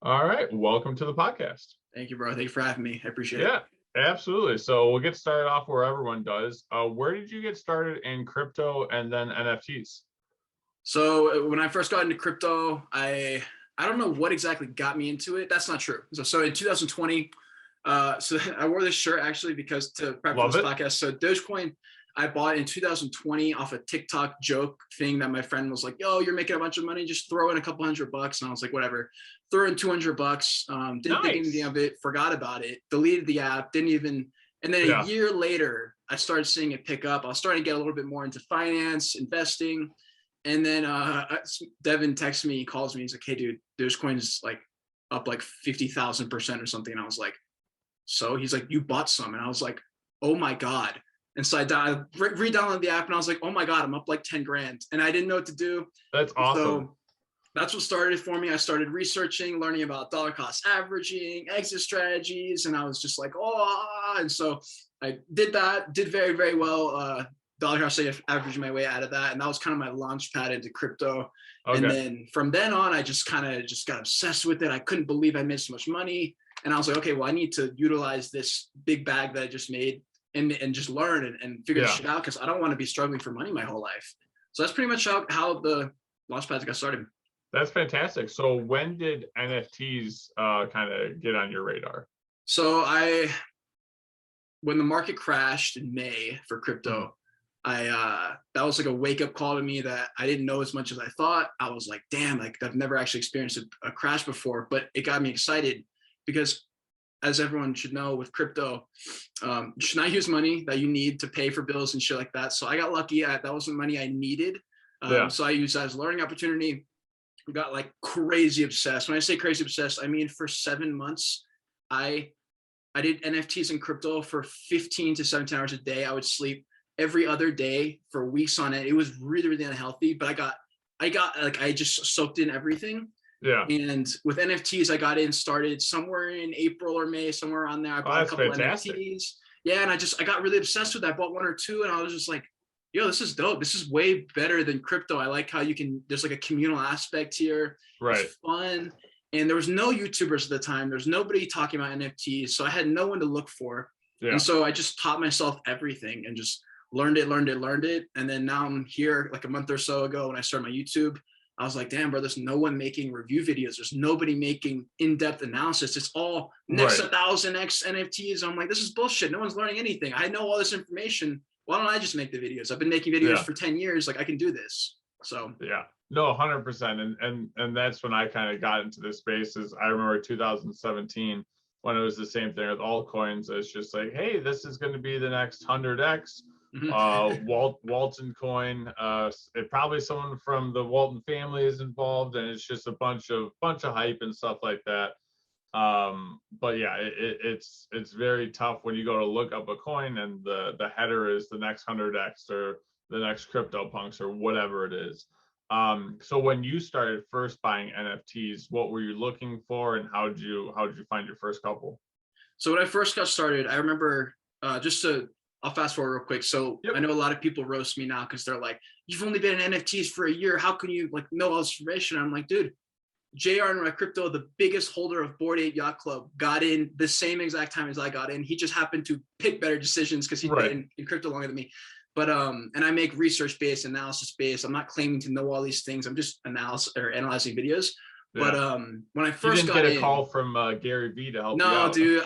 All right, welcome to the podcast. Thank you, bro. Thank you for having me. I appreciate it. Yeah, absolutely. So we'll get started off where everyone does. Where did you get started in crypto and then NFTs? So when I first got into crypto, I don't know what exactly got me into it. That's not true. So in 2020, so I wore this shirt actually because to prep for Love this it. podcast. So Dogecoin, I bought in 2020 off a TikTok joke thing that my friend was like, "Yo, you're making a bunch of money. Just throw in a couple $100." And I was like, "Whatever." Threw in $200. Didn't think anything Nice. of it. Forgot about it. Deleted the app. Didn't even. And then a Yeah. year later, I started seeing it pick up. I was starting to get a little bit more into finance, investing. And then Devin texts me, he calls me, he's like, "Hey, dude, Dogecoin's like up like 50,000% or something." And I was like, "So?" He's like, "You bought some." And I was like, "Oh my God." And so I re-downloaded the app and I was like, "Oh my God, I'm up like 10 grand." And I didn't know what to do. That's awesome. So that's what started it for me. I started researching, learning about dollar cost averaging, exit strategies, and I was just like, oh, and so I did that, did very, very well. Dollar cost averaging my way out of that, and that was kind of my launch pad into crypto. And Okay. then from then on, I just kind of just got obsessed with it. I couldn't believe I made so much money, and I was like, okay, well, I need to utilize this big bag that I just made and just learn and figure this Yeah, shit out because I don't want to be struggling for money my whole life. So that's pretty much how the launch pads got started. that's fantastic. So when did NFTs kind of get on your radar? So when the market crashed in May for Mhm. crypto, I that was like a wake up call to me that I didn't know as much as I thought. I was like, damn, like I've never actually experienced a crash before, but it got me excited because as everyone should know with crypto, you should not use money that you need to pay for bills and shit like that. So I got lucky. That wasn't money I needed. Yeah. So I used that as a learning opportunity. Got like crazy obsessed. When I say crazy obsessed, I mean for 7 months, I I did NFTs and crypto for 15 to 17 hours a day. I would sleep every other day for weeks on it. It was really, really unhealthy, but I just soaked in everything. Yeah. And with NFTs, I got in started somewhere in April or May, somewhere around there. I Oh, bought a that's couple fantastic. NFTs. Yeah, and I got really obsessed with that. I bought one or two, and I was just like, yo, this is dope. This is way better than crypto. I like how there's like a communal aspect here. Right. It's fun. And there was no YouTubers at the time. There's nobody talking about NFTs. So I had no one to look for. And Yeah. so I just taught myself everything and just learned it. And then now I'm here like a month or so ago when I started my YouTube. I was like, damn, bro, there's no one making review videos. There's nobody making in-depth analysis. It's all next Right. 1,000x NFTs. I'm like, this is bullshit. No one's learning anything. I know all this information. Why don't I just make the videos? I've been making videos Yeah. for 10 years. Like I can do this. So Yeah. No, 100%. And that's when I kind of got into this space is I remember 2017 when it was the same thing with altcoins. It's just like, hey, this is going to be the next 100x. Walton coin. It probably someone from the Walton family is involved, and it's just a bunch of hype and stuff like that. But yeah, it's very tough when you go to look up a coin and the header is the next 100x or the next crypto punks or whatever it is. So when you started first buying NFTs, what were you looking for, and how did you find your first couple? So when I first got started, I remember I'll fast forward real quick. So I Yep. know a lot of people roast me now because they're like, you've only been in NFTs for a year. How can you like know all this information? I'm like, dude, JR in my crypto, the biggest holder of Bored Ape Yacht Club, got in the same exact time as I got in. He just happened to pick better decisions because he'd Right. been in crypto longer than me. But and I make research based, analysis based. I'm not claiming to know all these things. I'm just analyzing videos. But Yeah. when I You first didn't get got a call in, from Gary Vee to help you no, out. dude,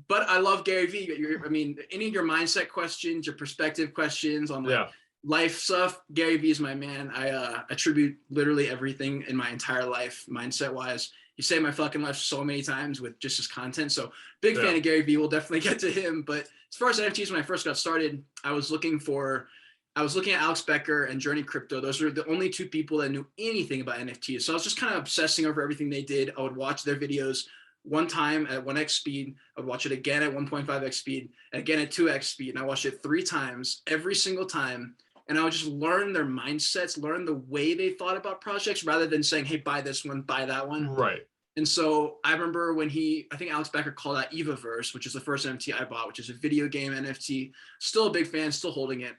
but I love Gary Vee. I mean, any of your mindset questions, your perspective questions on like Yeah. life stuff, Gary Vee is my man. I attribute literally everything in my entire life, mindset wise. He saved my fucking life so many times with just his content. So big fan Yeah. of Gary Vee. We'll definitely get to him. But as far as NFTs, when I first got started, I was looking at Alex Becker and Journey Crypto. Those were the only two people that knew anything about NFTs. So I was just kind of obsessing over everything they did. I would watch their videos one time at 1x speed. I'd watch it again at 1.5x speed, and again at 2x speed. And I watched it 3 times every single time. And I would just learn their mindsets, learn the way they thought about projects rather than saying, hey, buy this one, buy that one. Right. And so I remember when I think Alex Becker called that Evaverse, which is the first NFT I bought, which is a video game NFT. Still a big fan, still holding it.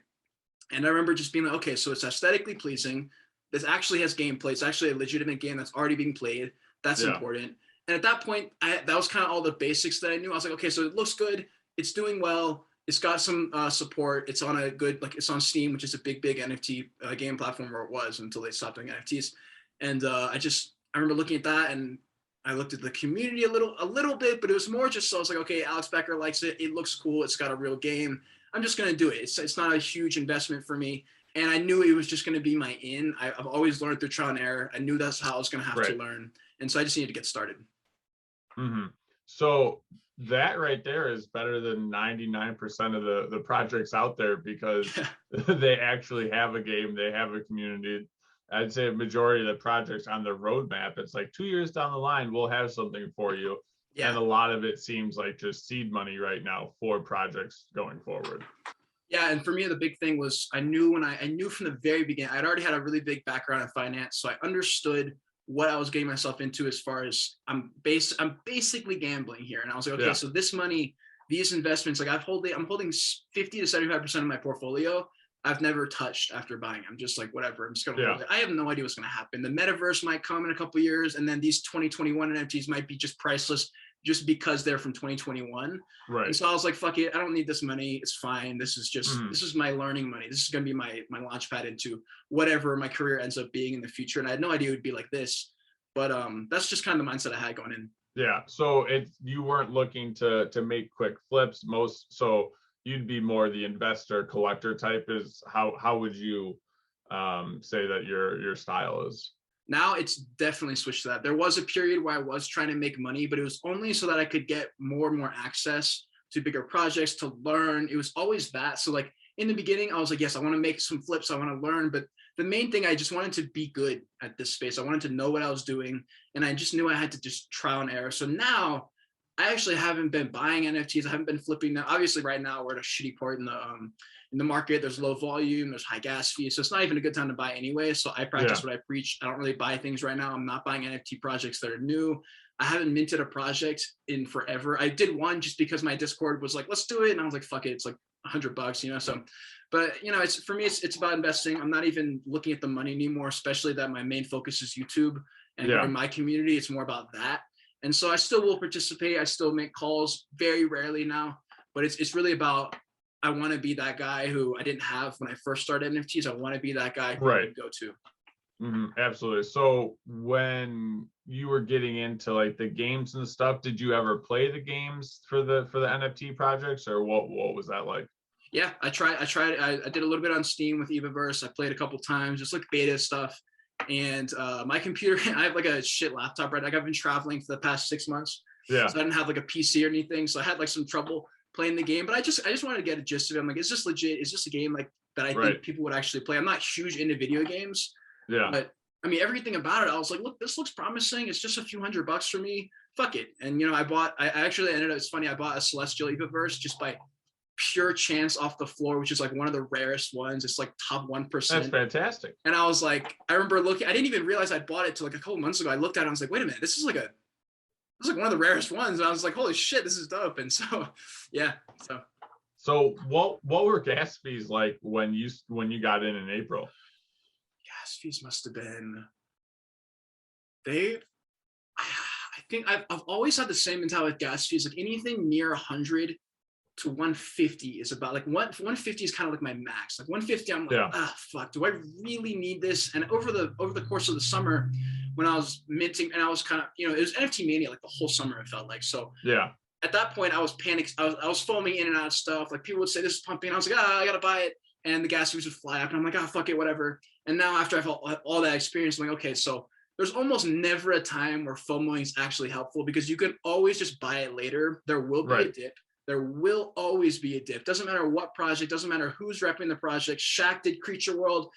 And I remember just being like, okay, so it's aesthetically pleasing. This actually has gameplay. It's actually a legitimate game that's already being played. That's Yeah. important. And at that point, that was kind of all the basics that I knew. I was like, okay, so it looks good. It's doing well. It's got some support. It's on a good, like it's on Steam, which is a big NFT game platform, where it was until they stopped doing NFTs. And I remember looking at that, and I looked at the community a little bit, but it was more just so I was like, okay, Alex Becker likes it. It looks cool. It's got a real game. I'm just gonna do it. It's not a huge investment for me, and I knew it was just gonna be my in. I've always learned through trial and error. I knew that's how I was gonna have to learn, and so I just needed to get started. Mm-hmm. So that right there is better than 99% of the projects out there, because they actually have a game, they have a community. I'd say a majority of the projects on the roadmap, it's like 2 years down the line, we'll have something for you. Yeah. And a lot of it seems like just seed money right now for projects going forward. Yeah, and for me, the big thing was I knew from the very beginning, I'd already had a really big background in finance, so I understood what I was getting myself into as far as I'm basically gambling here. And I was like, okay, so this money, these investments, like I'm holding 50 to 75% of my portfolio. I've never touched after buying. I'm just like, whatever, I'm just gonna hold it. I have no idea what's gonna happen. The metaverse might come in a couple of years, and then these 2021 NFTs might be just priceless just because they're from 2021. Right. And so I was like, fuck it, I don't need this money. It's fine. This is just this is my learning money. This is gonna be my launch pad into whatever my career ends up being in the future. And I had no idea it would be like this. But that's just kind of the mindset I had going in. Yeah. So you weren't looking to make quick flips. So you'd be more the investor collector type. Is how would you say that your style is? Now it's definitely switched to that. There was a period where I was trying to make money, but it was only so that I could get more and more access to bigger projects, to learn. It was always that. So like in the beginning, I was like, yes, I want to make some flips. I want to learn. But the main thing, I just wanted to be good at this space. I wanted to know what I was doing. And I just knew I had to just trial and error. So now I actually haven't been buying NFTs. I haven't been flipping them. Obviously right now we're at a shitty part in the market. There's low volume, there's high gas fees. So it's not even a good time to buy anyway. So I practice what I preach. I don't really buy things right now. I'm not buying NFT projects that are new. I haven't minted a project in forever. I did one just because my Discord was like, let's do it. And I was like, fuck it. It's like $100, you know? So, but you know, for me, it's about investing. I'm not even looking at the money anymore, especially that my main focus is YouTube and in my community, it's more about that. And so I still will participate. I still make calls very rarely now, but it's really about, I want to be that guy who I didn't have when I first started NFTs. I want to be that guy who I can go to. Absolutely. So when you were getting into like the games and stuff, did you ever play the games for the NFT projects, or what was that like? Yeah, I did a little bit on Steam with Evaverse. I played a couple times, just like beta stuff. And my computer, I have like a shit laptop, right? Like I've been traveling for the past 6 months. Yeah. So I didn't have like a PC or anything. So I had like some trouble playing the game, but I just wanted to get a gist of it. I'm like, is this legit? Is this a game like that I think people would actually play? I'm not huge into video games. Yeah. But I mean, everything about it, I was like, look, this looks promising. It's just a few $100 for me. Fuck it. And you know, I actually ended up, it's funny, I bought a Celestial Evaverse just by pure chance off the floor, which is like one of the rarest ones. It's like top 1%. That's fantastic. And I was like, I remember looking, I didn't even realize I bought it till like a couple months ago. I looked at it and I was like, wait a minute, this is like one of the rarest ones. And I was like, holy shit, this is dope. And so, yeah. So what were gas fees like when you got in April? Gas fees must have been, I think I've always had the same mentality with gas fees. Like anything near 100 to 150 is about like 150 is kind of like my max. Like 150, I'm like, fuck, do I really need this? And over the course of the summer, when I was minting, and I was kind of, you know, it was NFT mania like the whole summer, it felt like. So yeah, at that point I was panicked. I was foaming in and out of stuff. Like people would say this is pumping. I was like, I gotta buy it. And the gas fees would fly up, and I'm like, fuck it, whatever. And now after I've all that experience, I'm like, okay, so there's almost never a time where FOMOing is actually helpful, because you can always just buy it later. There will be a dip. There will always be a dip. Doesn't matter what project, doesn't matter who's repping the project. Shaq did Creature World.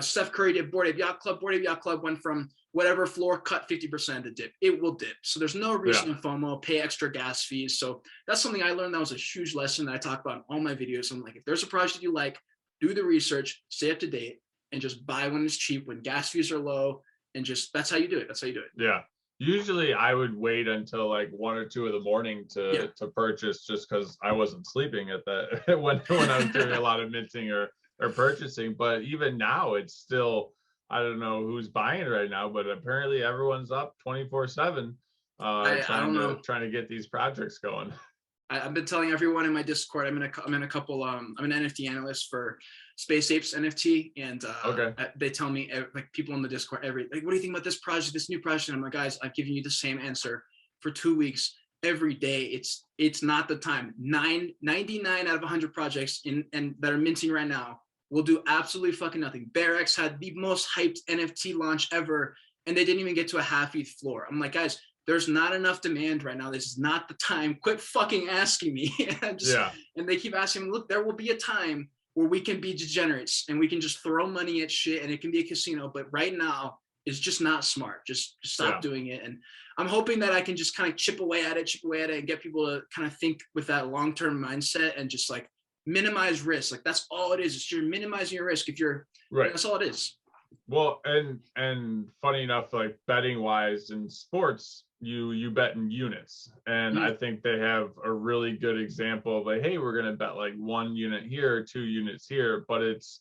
Steph Curry did Bored Ape Yacht Club. Bored Ape Yacht Club went from whatever floor, cut 50% of the dip. It will dip. So there's no reason to FOMO, pay extra gas fees. So that's something I learned. That was a huge lesson that I talk about in all my videos. I'm like, if there's a project you like, do the research, stay up to date, and just buy when it's cheap, when gas fees are low, and just, that's how you do it. That's how you do it. Yeah. Usually I would wait until like 1 or 2 in the morning to purchase, just because I wasn't sleeping at that when I was doing a lot of minting or purchasing. But even now it's still, I don't know who's buying it right now, but apparently everyone's up 24/7. I don't know. trying to get these projects going. I've been telling everyone in my Discord. I'm in a couple. I'm an NFT analyst for Space Apes NFT, and Okay. they tell me, like, people in the Discord, like, what do you think about this project, this new project? And I'm like, guys, I've given you the same answer for 2 weeks every day. It's not the time. 99 out of 100 projects and that are minting right now will do absolutely fucking nothing. BearX had the most hyped NFT launch ever, and they didn't even get to a half ETH floor. I'm like, guys, there's not enough demand right now. This is not the time. Quit fucking asking me. And they keep asking me, look, there will be a time where we can be degenerates and we can just throw money at shit and it can be a casino. But right now is just not smart. Just stop doing it. And I'm hoping that I can just kind of chip away at it and get people to kind of think with that long-term mindset and just like minimize risk. Like that's all it is. It's you're minimizing your risk. If you're right, that's all it is. Well, and funny enough, like betting wise in sports, you bet in units, and I think they have a really good example of like, hey, we're gonna bet like 1 unit here, 2 units here, but it's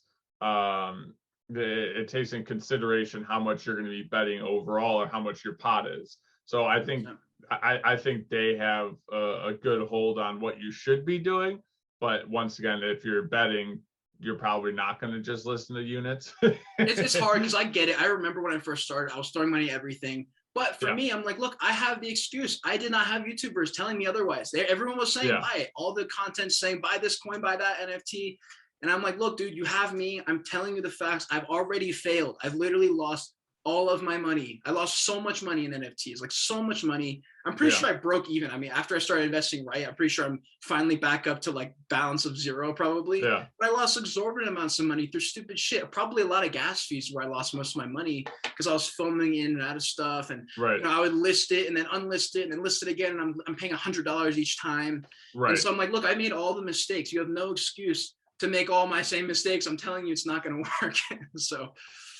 it takes in consideration how much you're going to be betting overall or how much your pot is. So I think I think they have a good hold on what you should be doing, but once again, if you're betting, you're probably not going to just listen to units. It's hard because I get it. I remember when I first started, I was throwing money at everything. But for me, I'm like, look, I have the excuse. I did not have YouTubers telling me otherwise. Everyone was saying buy it. All the content saying buy this coin, buy that NFT. And I'm like, look, dude, you have me. I'm telling you the facts. I've already failed. I've literally lost all of my money. I lost so much money in NFTs, like so much money. I'm pretty sure I broke even. I mean, after I started investing right, I'm pretty sure I'm finally back up to like balance of 0 probably. But I lost exorbitant amounts of money through stupid shit. Probably a lot of gas fees where I lost most of my money because I was filming in and out of stuff. And you know, I would list it and then unlist it and then list it again. And I'm paying $100 each time. And so I'm like, look, I made all the mistakes. You have no excuse to make all my same mistakes. I'm telling you, it's not going to work. So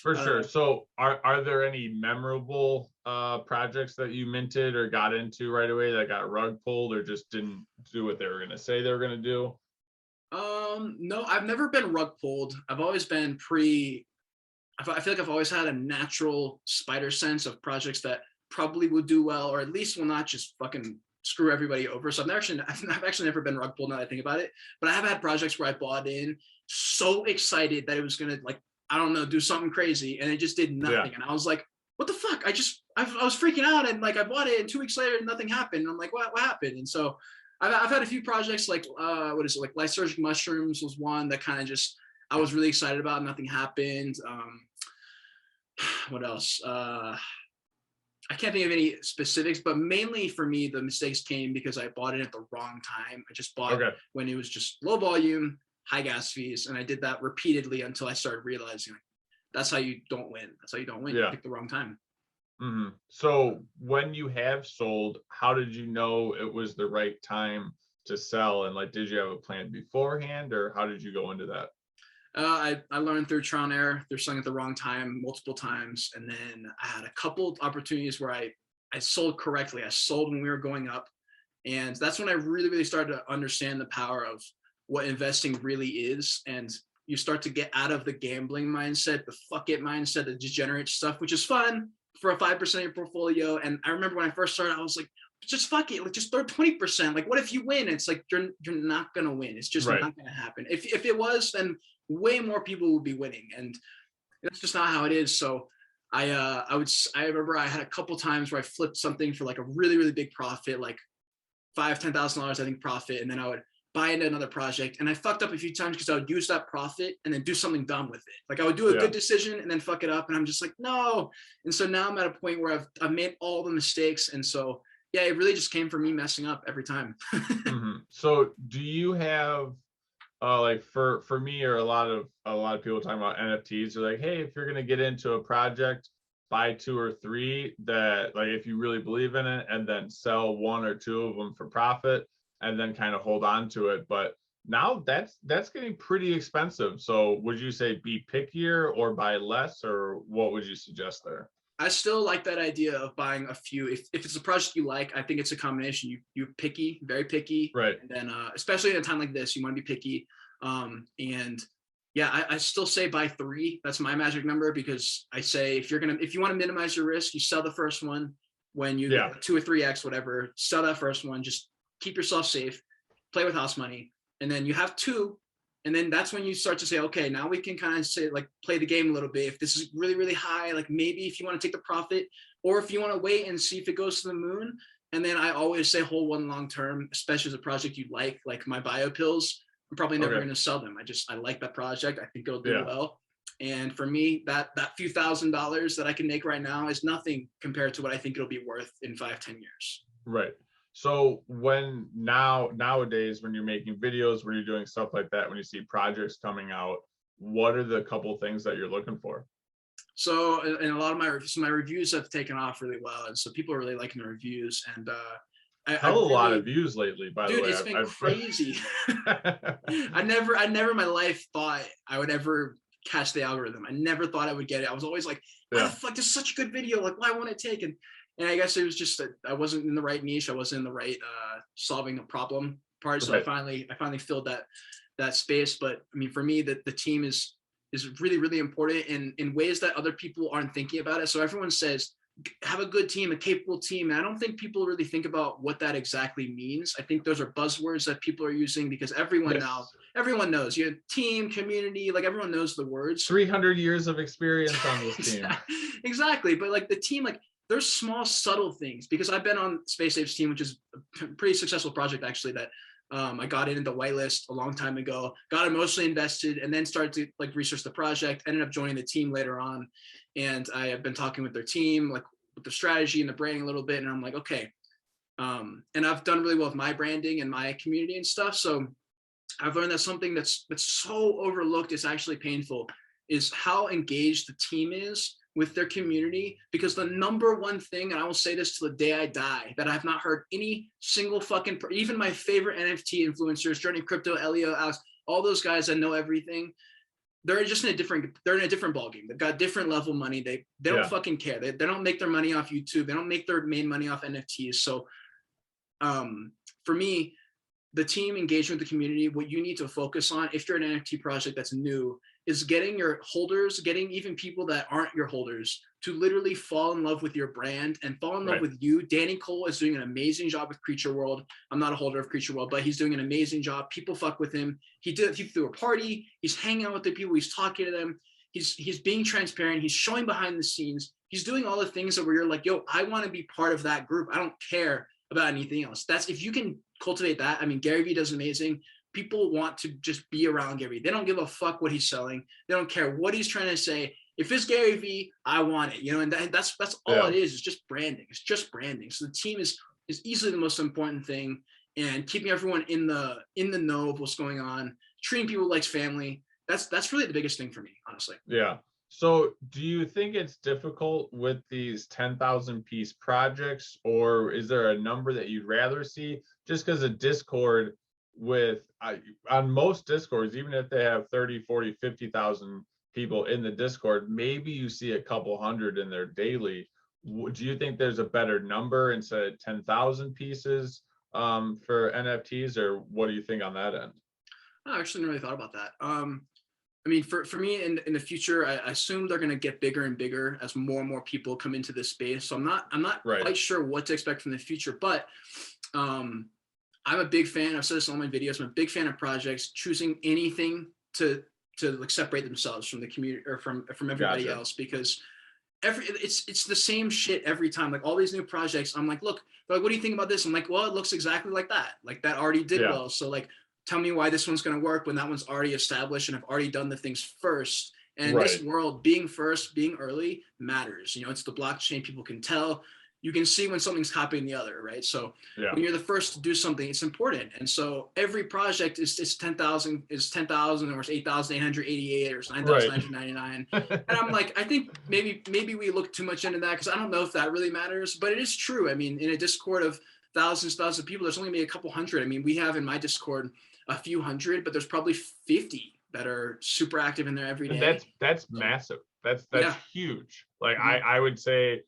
for sure. So are there any memorable projects that you minted or got into right away that got rug pulled or just didn't do what they were going to say they were going to do? No, I've never been rug pulled. I've always been I feel like I've always had a natural spider sense of projects that probably would do well, or at least will not just fucking screw everybody over. So I've actually never been rug pulled now that I think about it, but I have had projects where I bought in so excited that it was going to, like, I don't know, do something crazy, and it just did nothing. And I was like, what the fuck? I was freaking out, and like I bought it and 2 weeks later nothing happened. And I'm like, what happened? And so I've had a few projects like what is it, like lysergic mushrooms was one that kind of just I was really excited about. Nothing happened. What else? I can't think of any specifics, but mainly for me, the mistakes came because I bought it at the wrong time. I just bought when it was just low volume, high gas fees, and I did that repeatedly until I started realizing, like, that's how you don't win. That's how you don't win. You pick the wrong time. So when you have sold, how did you know it was the right time to sell? And like, did you have a plan beforehand, or how did you go into that? I learned through trial and error. They're selling at the wrong time multiple times. And then I had a couple opportunities where I sold correctly. I sold when we were going up. And that's when I really, really started to understand the power of what investing really is. And you start to get out of the gambling mindset, the fuck it mindset, the degenerate stuff, which is fun for a 5% of your portfolio. And I remember when I first started, I was like, just fuck it, like just throw 20%. Like, what if you win? It's like you're not gonna win. It's just not gonna happen. If it was, then way more people would be winning, and that's just not how it is. So I remember I had a couple times where I flipped something for like a really, really big profit, like $5,000-$10,000 I think profit, and then I would buy into another project, and I fucked up a few times because I would use that profit and then do something dumb with it. Like I would do a good decision and then fuck it up, and I'm just like, no. And so now I'm at a point where I've made all the mistakes, and so yeah, it really just came from me messing up every time. So do you have like for me, or a lot of people talking about NFTs, are like, hey, if you're gonna get into a project, buy 2 or 3 that, like, if you really believe in it, and then sell 1 or 2 of them for profit, and then kind of hold on to it. But now that's getting pretty expensive. So would you say be pickier or buy less, or what would you suggest there? I still like that idea of buying a few. If it's a project you like, I think it's a combination. You picky, very picky, right? And then especially in a time like this, you want to be picky. And yeah, I still say buy 3. That's my magic number, because I say if you want to minimize your risk, you sell the first one, when you get 2 or 3x, whatever, sell that first one, just keep yourself safe, play with house money. And then you have 2. And then that's when you start to say, okay, now we can kind of say, like, play the game a little bit. If this is really, really high, like maybe if you want to take the profit, or if you want to wait and see if it goes to the moon. And then I always say hold one long term, especially as a project you like my bio pills. I'm probably never going to sell them. I like that project. I think it'll do well. And for me, that few $1,000s that I can make right now is nothing compared to what I think it'll be worth in 5-10 years. Right. So when nowadays, when you're making videos, when you're doing stuff like that, when you see projects coming out, what are the couple things that you're looking for? So, and a lot of my reviews have taken off really well, and so people are really liking the reviews. And a lot of views lately, by the way. Dude, it's been crazy. I never in my life thought I would ever catch the algorithm. I never thought I would get it. I was always like, why the fuck, this is such a good video. Like, why won't it take? And I guess it was just that I wasn't in the right niche. I wasn't in the right solving a problem part. So I finally filled that space. But I mean, for me, the team is really, really important in ways that other people aren't thinking about it. So everyone says, have a good team, a capable team. And I don't think people really think about what that exactly means. I think those are buzzwords that people are using because everyone knows. You have team, community, like everyone knows the words. 300 years of experience on this team. Exactly. But like the team, like there's small, subtle things, because I've been on Space Apes team, which is a pretty successful project actually, that I got into the whitelist a long time ago, got emotionally invested, and then started to like research the project, ended up joining the team later on. And I have been talking with their team, like with the strategy and the branding a little bit. And I'm like, okay. And I've done really well with my branding and my community and stuff. So I've learned that something that's so overlooked, is actually painful, is how engaged the team is with their community. Because the number one thing, and I will say this till the day I die, that I've not heard any single fucking, even my favorite NFT influencers, Journey Crypto, Elio, Alex, all those guys that know everything, they're just in a different ballgame. They've got different level money. They don't fucking care. They don't make their money off YouTube. They don't make their main money off NFTs. So for me, the team engagement with the community, what you need to focus on if you're an NFT project that's new, is getting your holders, getting even people that aren't your holders, to literally fall in love with your brand and fall in love with you. Danny Cole is doing an amazing job with Creature World. I'm not a holder of Creature World, but he's doing an amazing job. People fuck with him. He threw a party. He's hanging out with the people. He's talking to them. He's being transparent. He's showing behind the scenes. He's doing all the things that where you're like, yo, I want to be part of that group. I don't care about anything else. That's, if you can cultivate that. I mean, Gary Vee does amazing. People want to just be around Gary Vee. They don't give a fuck what he's selling. They don't care what he's trying to say. If it's Gary Vee, I want it, you know, and that's all it is. It's just branding. It's just branding. So the team is easily the most important thing, and keeping everyone in the know of what's going on, treating people like family. That's really the biggest thing for me, honestly. Yeah. So do you think it's difficult with these 10,000 piece projects, or is there a number that you'd rather see? Just because a Discord on most Discords, even if they have 30, 40, 50,000 people in the Discord, maybe you see a couple hundred in there daily. Do you think there's a better number instead of 10,000 pieces for NFTs, or what do you think on that end? I actually never really thought about that. I mean, for me in the future, I assume they're going to get bigger and bigger as more and more people come into this space. So I'm not quite sure what to expect from the future, but I'm a big fan. I've said this in all my videos. I'm a big fan of projects choosing anything to like separate themselves from the community or from everybody else, because it's the same shit every time. Like all these new projects, I'm like, look, they're like, what do you think about this? I'm like, well, it looks exactly like that. Like that already did well. So like, tell me why this one's going to work when that one's already established and I've already done the things first. And in this world, being first, being early matters. You know, it's the blockchain. People can tell. You can see when something's copying the other, right? So when you're the first to do something, it's important. And so every project is 10,000, or it's 8,888, or it's 9,999. And I'm like, I think maybe we look too much into that, because I don't know if that really matters, but it is true. I mean, in a Discord of thousands of people, there's only maybe a couple hundred. I mean, we have in my Discord a few hundred, but there's probably 50 that are super active in there every day. And that's massive. That's huge. Like I would say,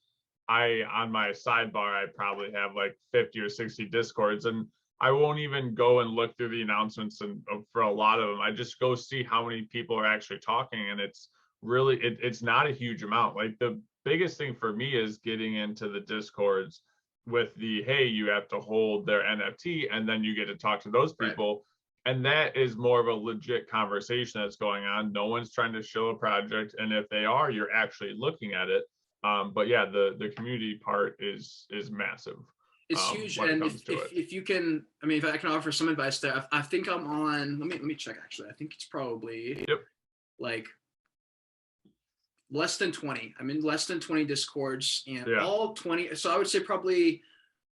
on my sidebar, I probably have like 50 or 60 Discords, and I won't even go and look through the announcements and for a lot of them. I just go see how many people are actually talking, and it's really it's not a huge amount. Like the biggest thing for me is getting into the discords with the, hey, you have to hold their NFT and then you get to talk to those people. And that is more of a legit conversation that's going on. No one's trying to show a project, and if they are, you're actually looking at it. But yeah, the community part is massive. It's huge. And if you can, I mean, if I can offer some advice there, I think I'm on, let me check actually. I think it's probably like less than 20. I'm in less than 20 discords, and all 20. So I would say probably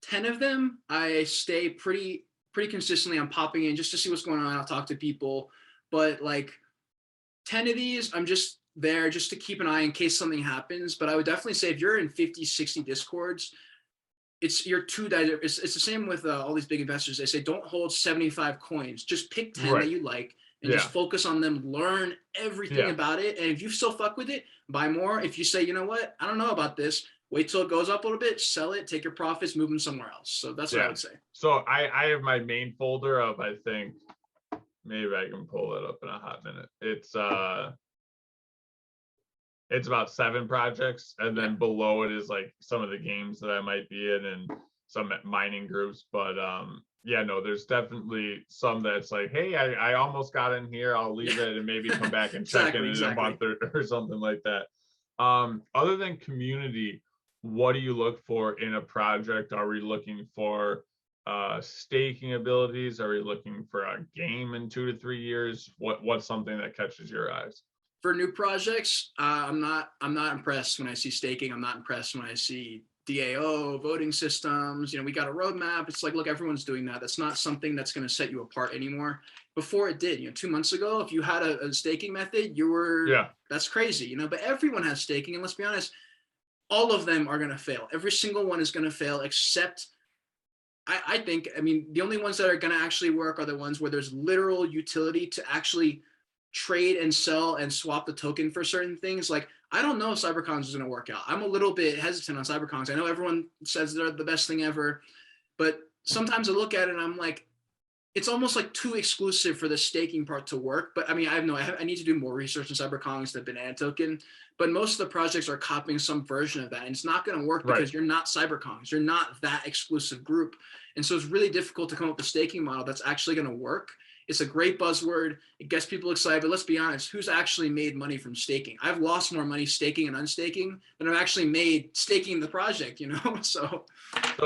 10 of them, I stay pretty consistently. I'm popping in just to see what's going on. I'll talk to people, but like 10 of these, I'm just there just to keep an eye in case something happens. But I would definitely say if you're in 50, 60 discords, you're too diverse. It's the same with all these big investors. They say don't hold 75 coins. Just pick 10 that you like and just focus on them. Learn everything about it. And if you still fuck with it, buy more. If you say, you know what, I don't know about this, wait till it goes up a little bit, sell it, take your profits, move them somewhere else. So that's what I would say. So I have my main folder of, I think, maybe I can pull it up in a hot minute. It's about 7 projects, and then below it is like some of the games that I might be in and some mining groups. But yeah, no, there's definitely some that's like, hey, I almost got in here. I'll leave it and maybe come back and check in a month or something like that. Other than community, what do you look for in a project? Are we looking for staking abilities? Are we looking for a game in 2 to 3 years? What's something that catches your eyes? For new projects, I'm not impressed when I see staking. I'm not impressed when I see DAO, voting systems. You know, we got a roadmap. It's like, look, everyone's doing that. That's not something that's going to set you apart anymore. Before it did, 2 months ago, if you had a staking method, you were, that's crazy, but everyone has staking. And let's be honest, all of them are going to fail. Every single one is going to fail, except I think, the only ones that are going to actually work are the ones where there's literal utility to actually trade and sell and swap the token for certain things. Like, I don't know if CyberCons is going to work out. I'm a little bit hesitant on CyberCons. I know everyone says they're the best thing ever, but sometimes I look at it and I'm like, it's almost like too exclusive for the staking part to work. But I need to do more research on CyberCons, the banana token, but most of the projects are copying some version of that. And it's not going to work because you're not CyberCons. You're not that exclusive group. And so it's really difficult to come up with a staking model that's actually going to work. It's a great buzzword. It gets people excited, but let's be honest, who's actually made money from staking? I've lost more money staking and unstaking than I've actually made staking the project, So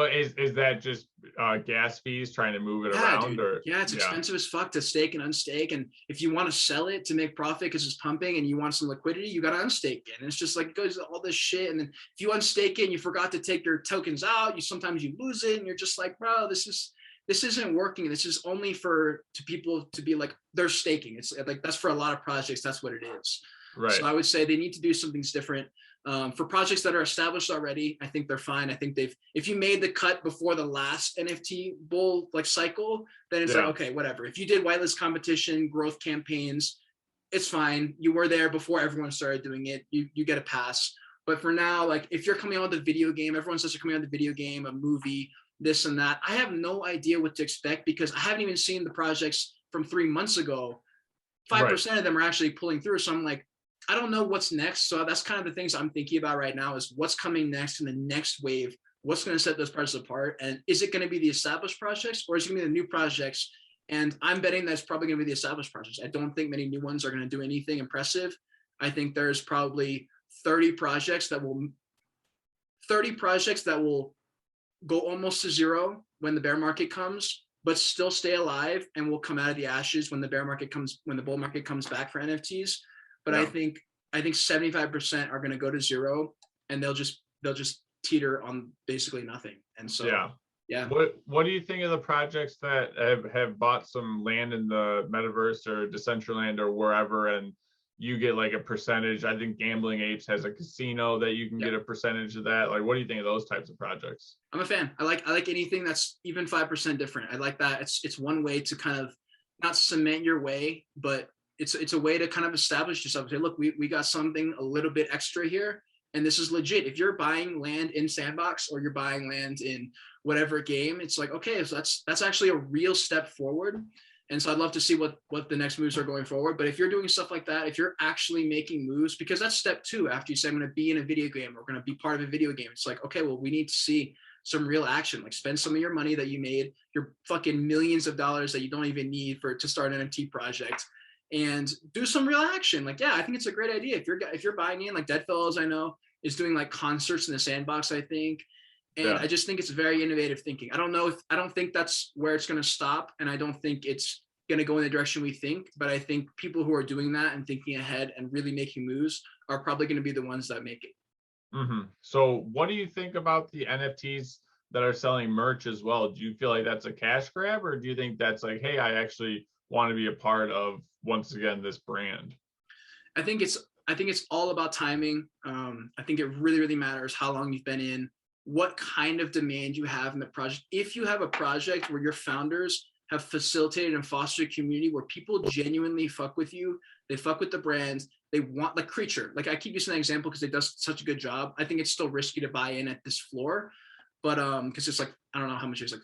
is that just gas fees trying to move it around? Dude. It's expensive as fuck to stake and unstake. And if you want to sell it to make profit because it's pumping and you want some liquidity, you got to unstake it. And it's just like, it goes all this shit. And then if you unstake it and you forgot to take your tokens out, sometimes you lose it and you're just like, bro, this isn't working. This is only to people to be like, they're staking. It's like, that's for a lot of projects. That's what it is. Right. So I would say they need to do some things different. For projects that are established already, I think they're fine. I think if you made the cut before the last NFT bull cycle, then it's like, okay, whatever. If you did whitelist competition, growth campaigns, it's fine. You were there before everyone started doing it. You get a pass. But for now, like, if you're coming out with a video game, everyone says you're coming out with a video game, a movie, this and that. I have no idea what to expect because I haven't even seen the projects from 3 months ago. 5% of them are actually pulling through. So I'm like, I don't know what's next. So that's kind of the things I'm thinking about right now is what's coming next in the next wave. What's going to set those projects apart? And is it going to be the established projects or is it going to be the new projects? And I'm betting that's probably going to be the established projects. I don't think many new ones are going to do anything impressive. I think there's probably 30 projects that will go almost to zero when the bear market comes, but still stay alive and will come out of the ashes when the bull market comes back for NFTs. But I think 75% are going to go to zero and they'll just teeter on basically nothing. And so, What do you think of the projects that have bought some land in the metaverse or Decentraland or wherever, and you get like a percentage? I think Gambling Apes has a casino that you can get a percentage of that. Like, what do you think of those types of projects? I'm a fan. I like anything that's even 5% different. I like that. It's one way to kind of not cement your way, but it's a way to kind of establish yourself. Say, look, we got something a little bit extra here, and this is legit. If you're buying land in Sandbox or you're buying land in whatever game, it's like, okay, so that's actually a real step forward. And so I'd love to see what the next moves are going forward. But if you're doing stuff like that, if you're actually making moves, because that's step 2 after you say, I'm going to be in a video game or going to be part of a video game. It's like, okay, well, we need to see some real action, like spend some of your money that you made, your fucking millions of dollars that you don't even need to start an NFT project, and do some real action. Like, yeah, I think it's a great idea. If you're buying in, like Deadfellows, I know, is doing like concerts in the sandbox, I think. And I just think it's very innovative thinking. I don't think that's where it's going to stop. And I don't think it's going to go in the direction we think. But I think people who are doing that and thinking ahead and really making moves are probably going to be the ones that make it. Mm-hmm. So what do you think about the NFTs that are selling merch as well? Do you feel like that's a cash grab, or do you think that's like, hey, I actually want to be a part of, once again, this brand? I think it's all about timing. I think it really, really matters how long you've been in, what kind of demand you have in the project. If you have a project where your founders have facilitated and fostered a community where people genuinely fuck with you, they fuck with the brands, they want, like Creature. Like, I keep using that example because it does such a good job. I think it's still risky to buy in at this floor, but because it's like, I don't know how much it was, like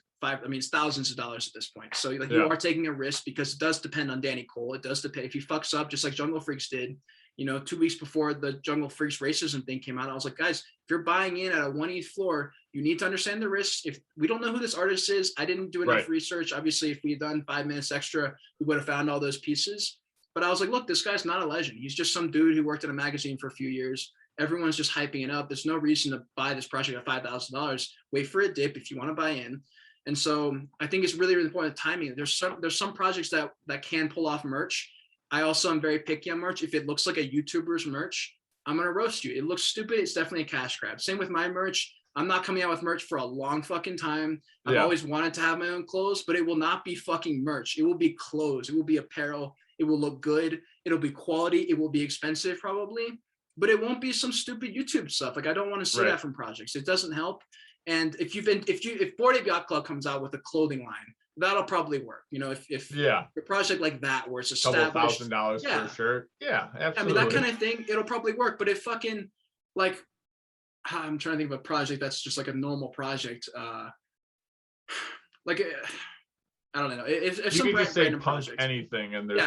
it's thousands of dollars at this point. So like, you are taking a risk because it does depend on Danny Cole. It does depend if he fucks up, just like Jungle Freaks did. 2 weeks before the Jungle Freaks racism thing came out, I was like, guys, if you're buying in at a 1 ETH floor, you need to understand the risks. If we don't know who this artist is, I didn't do enough research. Obviously, if we had done 5 minutes extra, we would have found all those pieces. But I was like, look, this guy's not a legend. He's just some dude who worked in a magazine for a few years. Everyone's just hyping it up. There's no reason to buy this project at $5,000. Wait for a dip if you want to buy in. And so I think it's really, really important timing. There's some projects that can pull off merch. I also am very picky on merch. If it looks like a YouTuber's merch, I'm going to roast you. It looks stupid. It's definitely a cash grab. Same with my merch. I'm not coming out with merch for a long fucking time. I've always wanted to have my own clothes, but it will not be fucking merch. It will be clothes. It will be apparel. It will look good. It'll be quality. It will be expensive probably, but it won't be some stupid YouTube stuff. Like, I don't want to see that from projects. It doesn't help. And if Bored Ape Yacht Club comes out with a clothing line, that'll probably work. If a project like that where it's established, $2,000 for a shirt, absolutely. I mean, that kind of thing, it'll probably work. But if fucking, like, I'm trying to think of a project that's just like a normal project, like, I don't know. If you some could just say punch project, anything, and there's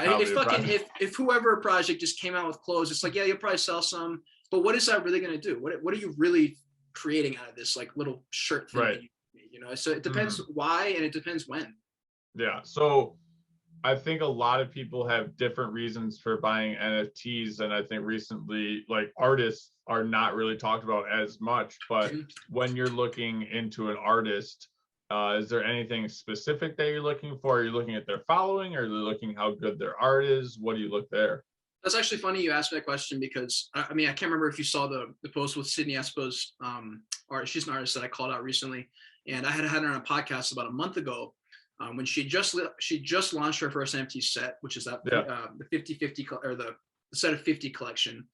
if whoever project just came out with clothes, it's like, you'll probably sell some, but what is that really going to do? What are you really creating out of this like little shirt thing that you made, So it depends why, and it depends when. Yeah. So I think a lot of people have different reasons for buying NFTs, and I think recently, like, artists are not really talked about as much. But when you're looking into an artist, is there anything specific that you're looking for? Are you looking at their following, or are you looking how good their art is? What do you look there? That's actually funny you asked that question, because I can't remember if you saw the post with Sydney Espo's art. She's an artist that I called out recently, and I had her on a podcast about a month ago when she just launched her first NFT set, which is the 50/50 or the set of 50 collection.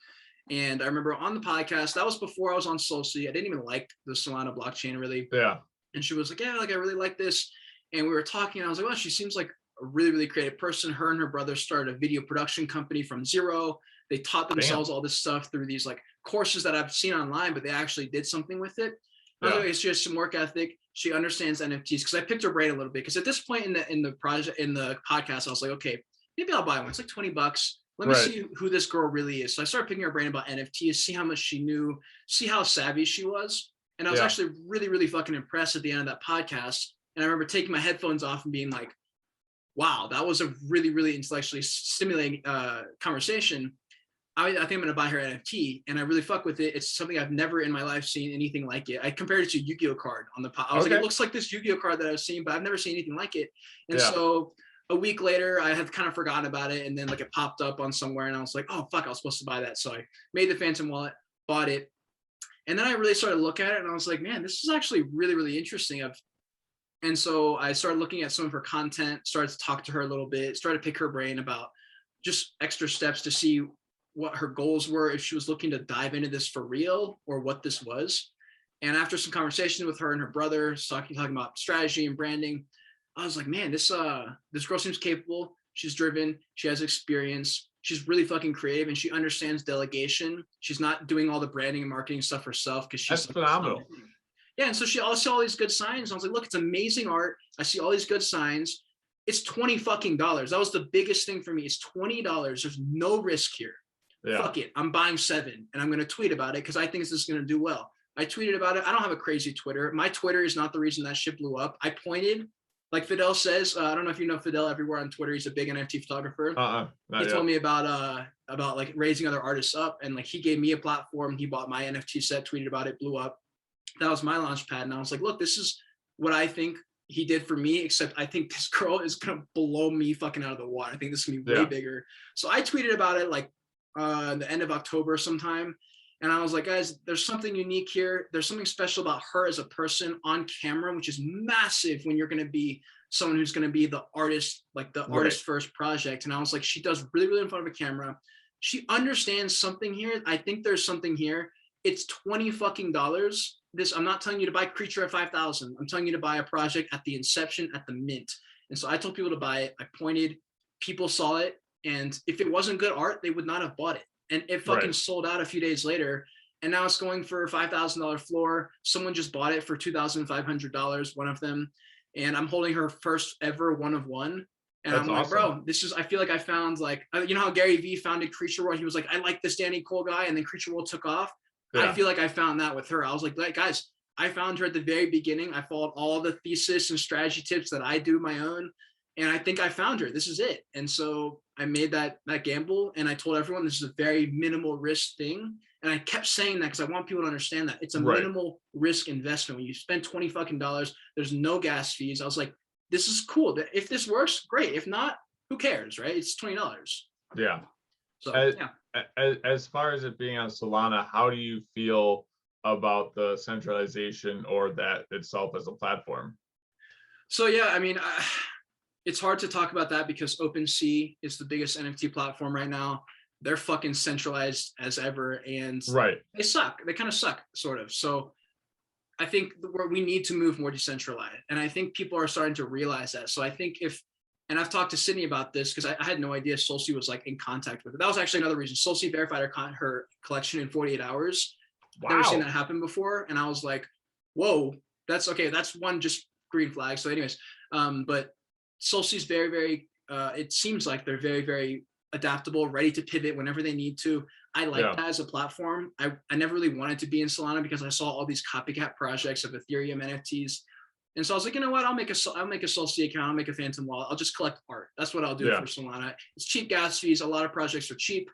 And I remember on the podcast, that was before I was on SolC. I didn't even like the Solana blockchain really. Yeah. And she was like, I really like this. And we were talking, and I was like, well, she seems like a really, really creative person. Her and her brother started a video production company from zero. They taught themselves all this stuff through these like courses that I've seen online, but they actually did something with it. She has some work ethic. She understands NFTs, because I picked her brain a little bit. Because at this point in the podcast, I was like, okay, maybe I'll buy one. It's like $20. Let me see who this girl really is. So I started picking her brain about NFTs, see how much she knew, see how savvy she was. And I was actually really, really fucking impressed at the end of that podcast. And I remember taking my headphones off and being like, wow, that was a really, really intellectually stimulating conversation. I think I'm going to buy her NFT, and I really fuck with it. It's something I've never in my life seen anything like it. I compared it to a Yu-Gi-Oh card on the pod. I was like, it looks like this Yu-Gi-Oh card that I've seen, but I've never seen anything like it. And so a week later, I had kind of forgotten about it. And then like it popped up on somewhere, and I was like, oh, fuck, I was supposed to buy that. So I made the Phantom wallet, bought it. And then I really started to look at it, and I was like, man, this is actually really, really interesting. And so I started looking at some of her content, started to talk to her a little bit, started to pick her brain about just extra steps to see what her goals were, if she was looking to dive into this for real or what this was. And after some conversation with her and her brother, talking about strategy and branding, I was like, man, this girl seems capable. She's driven. She has experience. She's really fucking creative, and she understands delegation. She's not doing all the branding and marketing stuff herself because she's phenomenal. Yeah, and so she also saw all these good signs. I was like, look, it's amazing art. I see all these good signs. It's $20 fucking. That was the biggest thing for me. It's $20. There's no risk here. Yeah. Fuck it. I'm buying 7 and I'm going to tweet about it because I think this is going to do well. I tweeted about it. I don't have a crazy Twitter. My Twitter is not the reason that shit blew up. I pointed, like Fidel says, I don't know if you know Fidel everywhere on Twitter. He's a big NFT photographer. He told me about like raising other artists up, and like he gave me a platform. He bought my NFT set, tweeted about it, blew up. That was my launch pad. And I was like, look, this is what I think he did for me, except I think this girl is going to blow me fucking out of the water. I think this is going to be way bigger. So I tweeted about it like the end of October sometime. And I was like, guys, there's something unique here. There's something special about her as a person on camera, which is massive when you're going to be someone who's going to be the artist, like the artist first project. And I was like, she does really, really in front of a camera. She understands something here. I think there's something here. It's $20 fucking. This, I'm not telling you to buy Creature at 5,000. I'm telling you to buy a project at the inception, at the mint. And so I told people to buy it. I pointed, people saw it. And if it wasn't good art, they would not have bought it. And it fucking sold out a few days later. And now it's going for a $5,000 floor. Someone just bought it for $2,500, one of them. And I'm holding her first ever one of one. And I'm like, bro, this is, I feel like I found like, you know how Gary Vee founded Creature World? He was like, I like this Danny Cole guy. And then Creature World took off. I feel like I found that with her. I was like, guys, I found her at the very beginning. I followed all the thesis and strategy tips that I do my own. And I think I found her. This is it. And so I made that gamble, and I told everyone this is a very minimal risk thing. And I kept saying that because I want people to understand that it's a minimal risk investment. When you spend $20 fucking, there's no gas fees. I was like, this is cool. If this works, great. If not, who cares, right? It's $20. Yeah. So as far as it being on Solana, how do you feel about the centralization or that itself as a platform? So yeah, I mean, it's hard to talk about that because OpenC is the biggest NFT platform right now. They're fucking centralized as ever, and they suck. They kind of suck, sort of. So I think we need to move more decentralized, and I think people are starting to realize that. So I think and I've talked to Sydney about this because I had no idea Solsi was like in contact with it. That was actually another reason. Solsi verified her collection in 48 hours. Wow. Never seen that happen before, and I was like, whoa, that's okay. That's one just green flag. So anyways, but Solsti's very, very, it seems like they're very, very adaptable, ready to pivot whenever they need to. I like that as a platform. I never really wanted to be in Solana because I saw all these copycat projects of Ethereum NFTs. And so I was like, you know what, I'll make a Solsti account, I'll make a Phantom wallet, I'll just collect art. That's what I'll do for Solana. It's cheap gas fees. A lot of projects are cheap.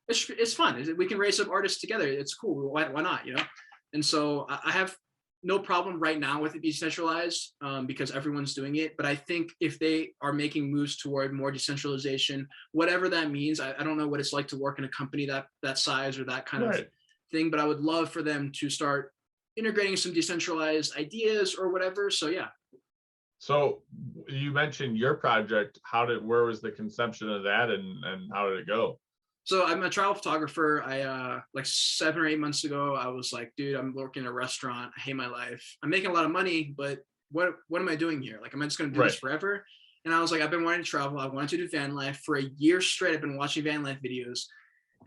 It's fun. We can raise up artists together. It's cool. Why not, you know? And so I have no problem right now with it decentralized because everyone's doing it. But I think if they are making moves toward more decentralization, whatever that means, I don't know what it's like to work in a company that size or that kind of thing, but I would love for them to start integrating some decentralized ideas or whatever. So yeah. So you mentioned your project. Where was the conception of that, and how did it go? So I'm a travel photographer. I like 7 or 8 months ago, I was like, dude, I'm working in a restaurant. I hate my life. I'm making a lot of money, but what am I doing here? Like, am I just going to do this forever? And I was like, I've been wanting to travel. I wanted to do van life for a year straight. I've been watching van life videos,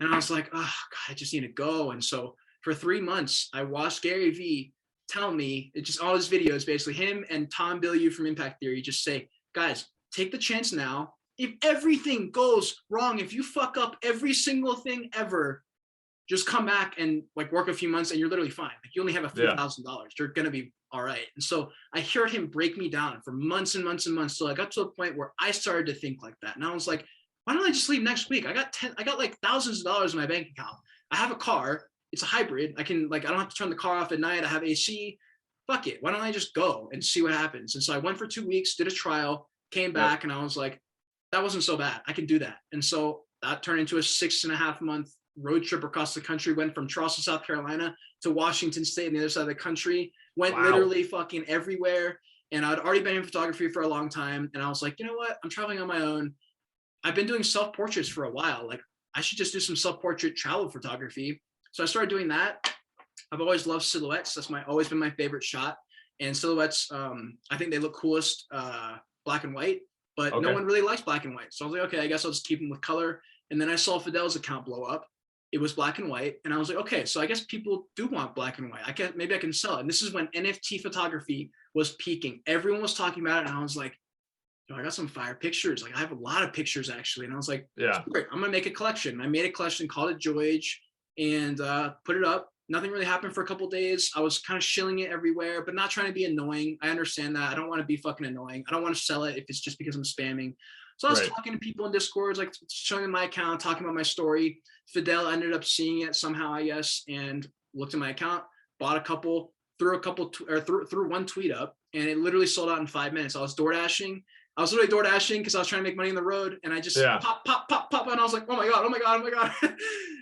and I was like, oh God, I just need to go. And so for 3 months, I watched Gary Vee tell me, it's just all his videos, basically him and Tom Bilyeu from Impact Theory, just say, guys, take the chance now. If everything goes wrong, if you fuck up every single thing ever, just come back and like work a few months and you're literally fine. Like you only have a few $1,000. You're going to be all right. And so I heard him break me down for months and months and months. So I got to a point where I started to think like that. And I was like, why don't I just leave next week? I got like thousands of dollars in my bank account. I have a car. It's a hybrid. I don't have to turn the car off at night. I have AC. Fuck it. Why don't I just go and see what happens? And so I went for 2 weeks, did a trial, came back, and I was like, that wasn't so bad. I can do that. And so that turned into a 6.5 month road trip across the country, went from Charleston, South Carolina to Washington State on the other side of the country, went literally fucking everywhere. And I'd already been in photography for a long time. And I was like, you know what? I'm traveling on my own. I've been doing self-portraits for a while. Like I should just do some self-portrait travel photography. So I started doing that. I've always loved silhouettes. That's always been my favorite shot. And silhouettes, I think they look coolest black and white. But no one really likes black and white. So I was like, okay, I guess I'll just keep them with color. And then I saw Fidel's account blow up. It was black and white. And I was like, okay, so I guess people do want black and white. Maybe I can sell it. And this is when NFT photography was peaking. Everyone was talking about it. And I was like, I got some fire pictures. Like I have a lot of pictures actually. And I was like, Yeah. great, I'm gonna make a collection. I made a collection, called it Joyage, and put it up. Nothing really happened for a couple days. I was kind of shilling it everywhere, but not trying to be annoying. I understand that. I don't want to be fucking annoying. I don't want to sell it if it's just because I'm spamming. So I was talking to people in Discords, like showing them my account, talking about my story. Fidel ended up seeing it somehow, I guess, and looked at my account, bought a couple, threw one tweet up, and it literally sold out in 5 minutes. I was DoorDashing. I was literally DoorDashing because I was trying to make money on the road, and I just pop, and I was like, oh my god.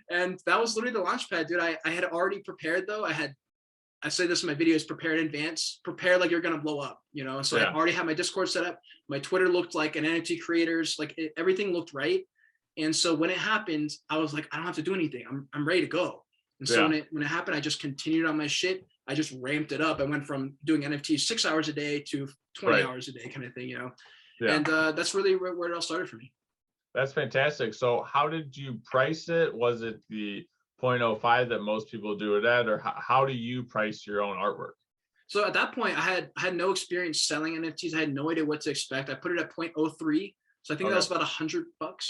And that was literally the launch pad, dude. I had already prepared though. I say this in my videos, prepare in advance, prepare like you're gonna blow up, you know? So I already had my Discord set up. My Twitter looked like an NFT creators, like everything looked right. And so when it happened, I was like, I don't have to do anything. I'm ready to go. And so when it happened, I just continued on my shit. I just ramped it up. I went from doing NFTs 6 hours a day to 20 hours a day kind of thing, you know? And that's really where it all started for me. That's fantastic. So how did you price it? Was it the 0.05 that most people do it at, or how do you price your own artwork? So at that point, I had no experience selling NFTs. I had no idea what to expect. I put it at 0.03. So I think that was about $100,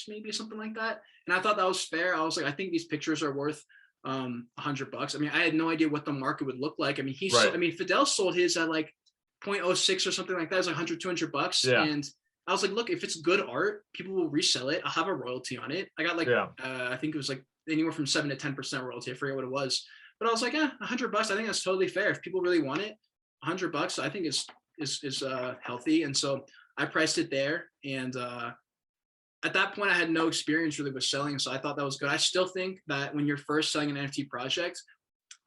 maybe something like that. And I thought that was fair. I was like, I think these pictures are worth $100. I mean, I had no idea what the market would look like. I mean, Fidel sold his at like 0.06 or something like that. It was like $100, $200. And I was like, look, if it's good art, people will resell it. I'll have a royalty on it. I got like, I think it was like anywhere from 7 to 10% royalty. I forget what it was, but I was like, $100. I think that's totally fair. If people really want it, $100, I think is healthy. And so I priced it there. And at that point, I had no experience really with selling. So I thought that was good. I still think that when you're first selling an NFT project,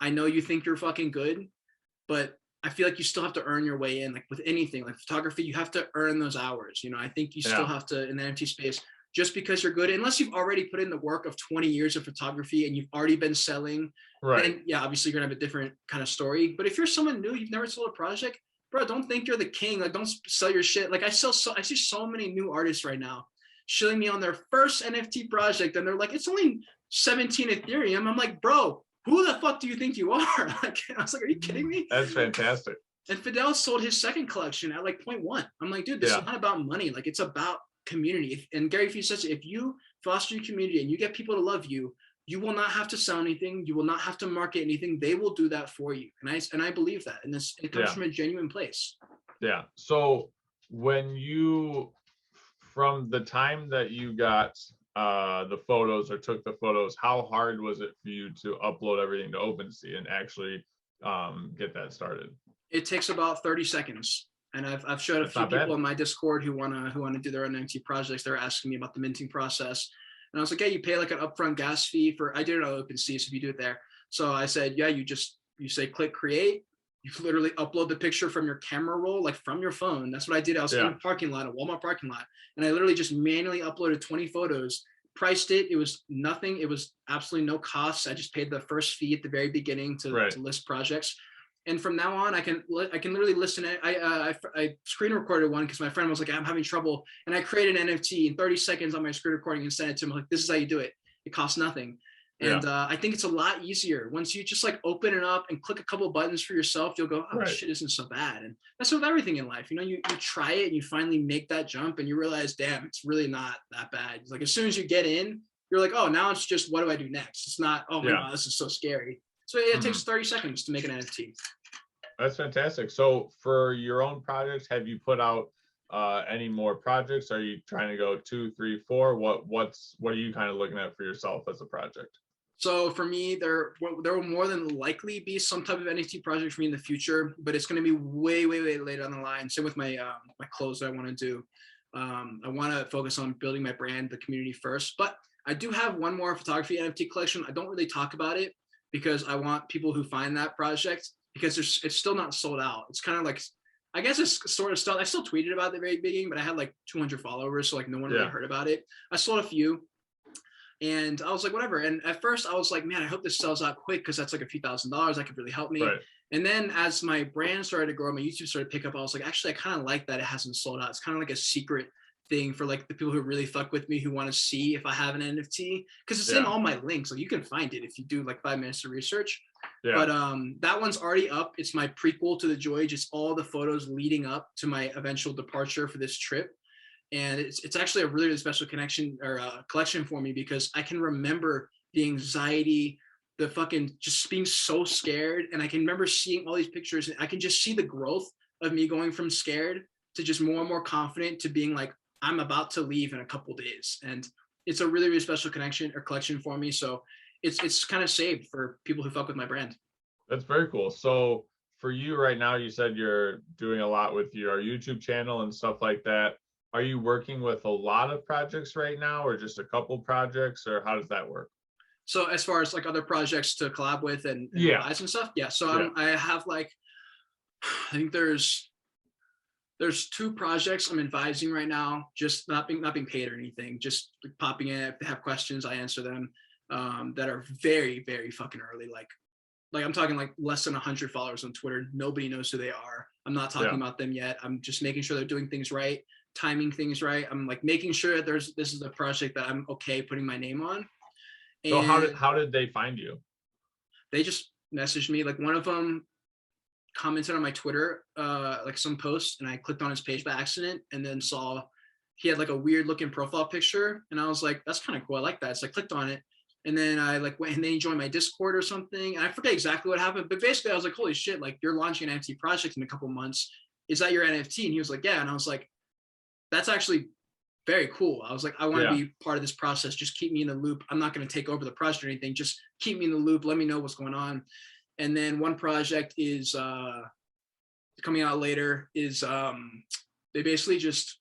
I know you think you're fucking good, but I feel like you still have to earn your way in. Like with anything, like photography, you have to earn those hours. You know, I think you still have to, in the NFT space, just because you're good, unless you've already put in the work of 20 years of photography and you've already been selling, then obviously you're gonna have a different kind of story. But if you're someone new, you've never sold a project, bro, don't think you're the king. Like, don't sell your shit. Like I see so many new artists right now shilling me on their first NFT project, and they're like, it's only 17 Ethereum. I'm like, bro, who the fuck do you think you are? Like, I was like, are you kidding me? That's fantastic. And Fidel sold his second collection at like 0.1. I'm like, dude, this is not about money. Like, it's about community. And Gary Vee says, if you foster your community and you get people to love you, you will not have to sell anything. You will not have to market anything. They will do that for you. And I believe that. And it comes from a genuine place. Yeah. So when you, from the time that you got the photos or took the photos, how hard was it for you to upload everything to OpenC and actually get that started? It takes about 30 seconds. And I've showed a few people on my Discord who wanna do their own NFT projects. They're asking me about the minting process. And I was like, hey, you pay like an upfront gas fee for, I did it on OpenC, so if you do it there. So I said, yeah, you say click create. You literally upload the picture from your camera roll, like from your phone. That's what I did. I was in a parking lot, a Walmart parking lot. And I literally just manually uploaded 20 photos, priced it. It was nothing. It was absolutely no costs. I just paid the first fee at the very beginning to list projects. And from now on, I can literally listen. I screen recorded one because my friend was like, I'm having trouble. And I created an NFT in 30 seconds on my screen recording and sent it to him. Like, this is how you do it. It costs nothing. And I think it's a lot easier. Once you just like open it up and click a couple buttons for yourself, you'll go, oh, shit isn't so bad. And that's with everything in life. You know, you try it and you finally make that jump and you realize, damn, it's really not that bad. It's like, as soon as you get in, you're like, oh, now it's just, what do I do next? It's not, oh my God, this is so scary. So it takes 30 seconds to make an NFT. That's fantastic. So for your own projects, have you put out any more projects? Are you trying to go 2, 3, 4? What are you kind of looking at for yourself as a project? So for me, there will more than likely be some type of NFT project for me in the future, but it's going to be way, way, way later down the line. Same with my my clothes that I want to do. I want to focus on building my brand, the community first. But I do have one more photography NFT collection. I don't really talk about it because I want people who find that project, because it's still not sold out. It's kind of like, I guess it's sort of still, I still tweeted about it at the very beginning, but I had like 200 followers. So like no one really heard about it. I sold a few and I was like, whatever. And at first I was like, man, I hope this sells out quick, because that's like a few $1,000s that could really help me. Right. And then as my brand started to grow, my YouTube started to pick up, I was like, actually, I kind of like that it hasn't sold out. It's kind of like a secret thing for like the people who really fuck with me, who want to see if I have an NFT, because it's in all my links. Like you can find it if you do like 5 minutes of research. But that one's already up. It's my prequel to the Joyage. It's all the photos leading up to my eventual departure for this trip. And it's actually a really, really special connection or collection for me, because I can remember the anxiety, the fucking just being so scared. And I can remember seeing all these pictures, and I can just see the growth of me going from scared to just more and more confident to being like, I'm about to leave in a couple days. And it's a really, really special connection or collection for me. So it's kind of saved for people who fuck with my brand. That's very cool. So for you right now, you said you're doing a lot with your YouTube channel and stuff like that. Are you working with a lot of projects right now, or just a couple projects, or how does that work? So as far as like other projects to collab with and Yeah. advise and stuff, yeah. So I have like, I think there's 2 projects I'm advising right now, just not being paid or anything, just popping in. If they have questions, I answer them. That are very, very fucking early. Like I'm talking like less than 100 followers on Twitter. Nobody knows who they are. I'm not talking about them yet. I'm just making sure they're doing things right, timing things right. I'm like making sure that this is a project that I'm okay putting my name on. And so how did they find you? They just messaged me. Like one of them commented on my Twitter, like some post, and I clicked on his page by accident, and then saw he had like a weird looking profile picture, and I was like, that's kind of cool. I like that. So I clicked on it, and then I like went, and then he joined my Discord or something, and I forget exactly what happened, but basically I was like, holy shit, like you're launching an NFT project in a couple months. Is that your NFT? And he was like, yeah. And I was like, that's actually very cool. I was like, I want to be part of this process. Just keep me in the loop. I'm not going to take over the project or anything. Just keep me in the loop. Let me know what's going on. And then one project is coming out later is they basically just,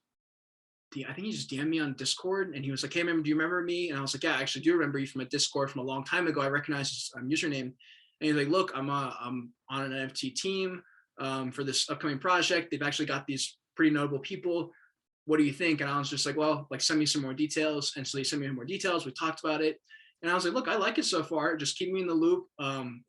I think he just DM'd me on Discord, and he was like, hey, do you remember me? And I was like, yeah, I actually do remember you from a Discord from a long time ago. I recognize his username. And he's like, look, I'm on an NFT team for this upcoming project. They've actually got these pretty notable people. What do you think? And I was just like, well, like send me some more details. And so he sent me more details. We talked about it. And I was like, look, I like it so far. Just keep me in the loop.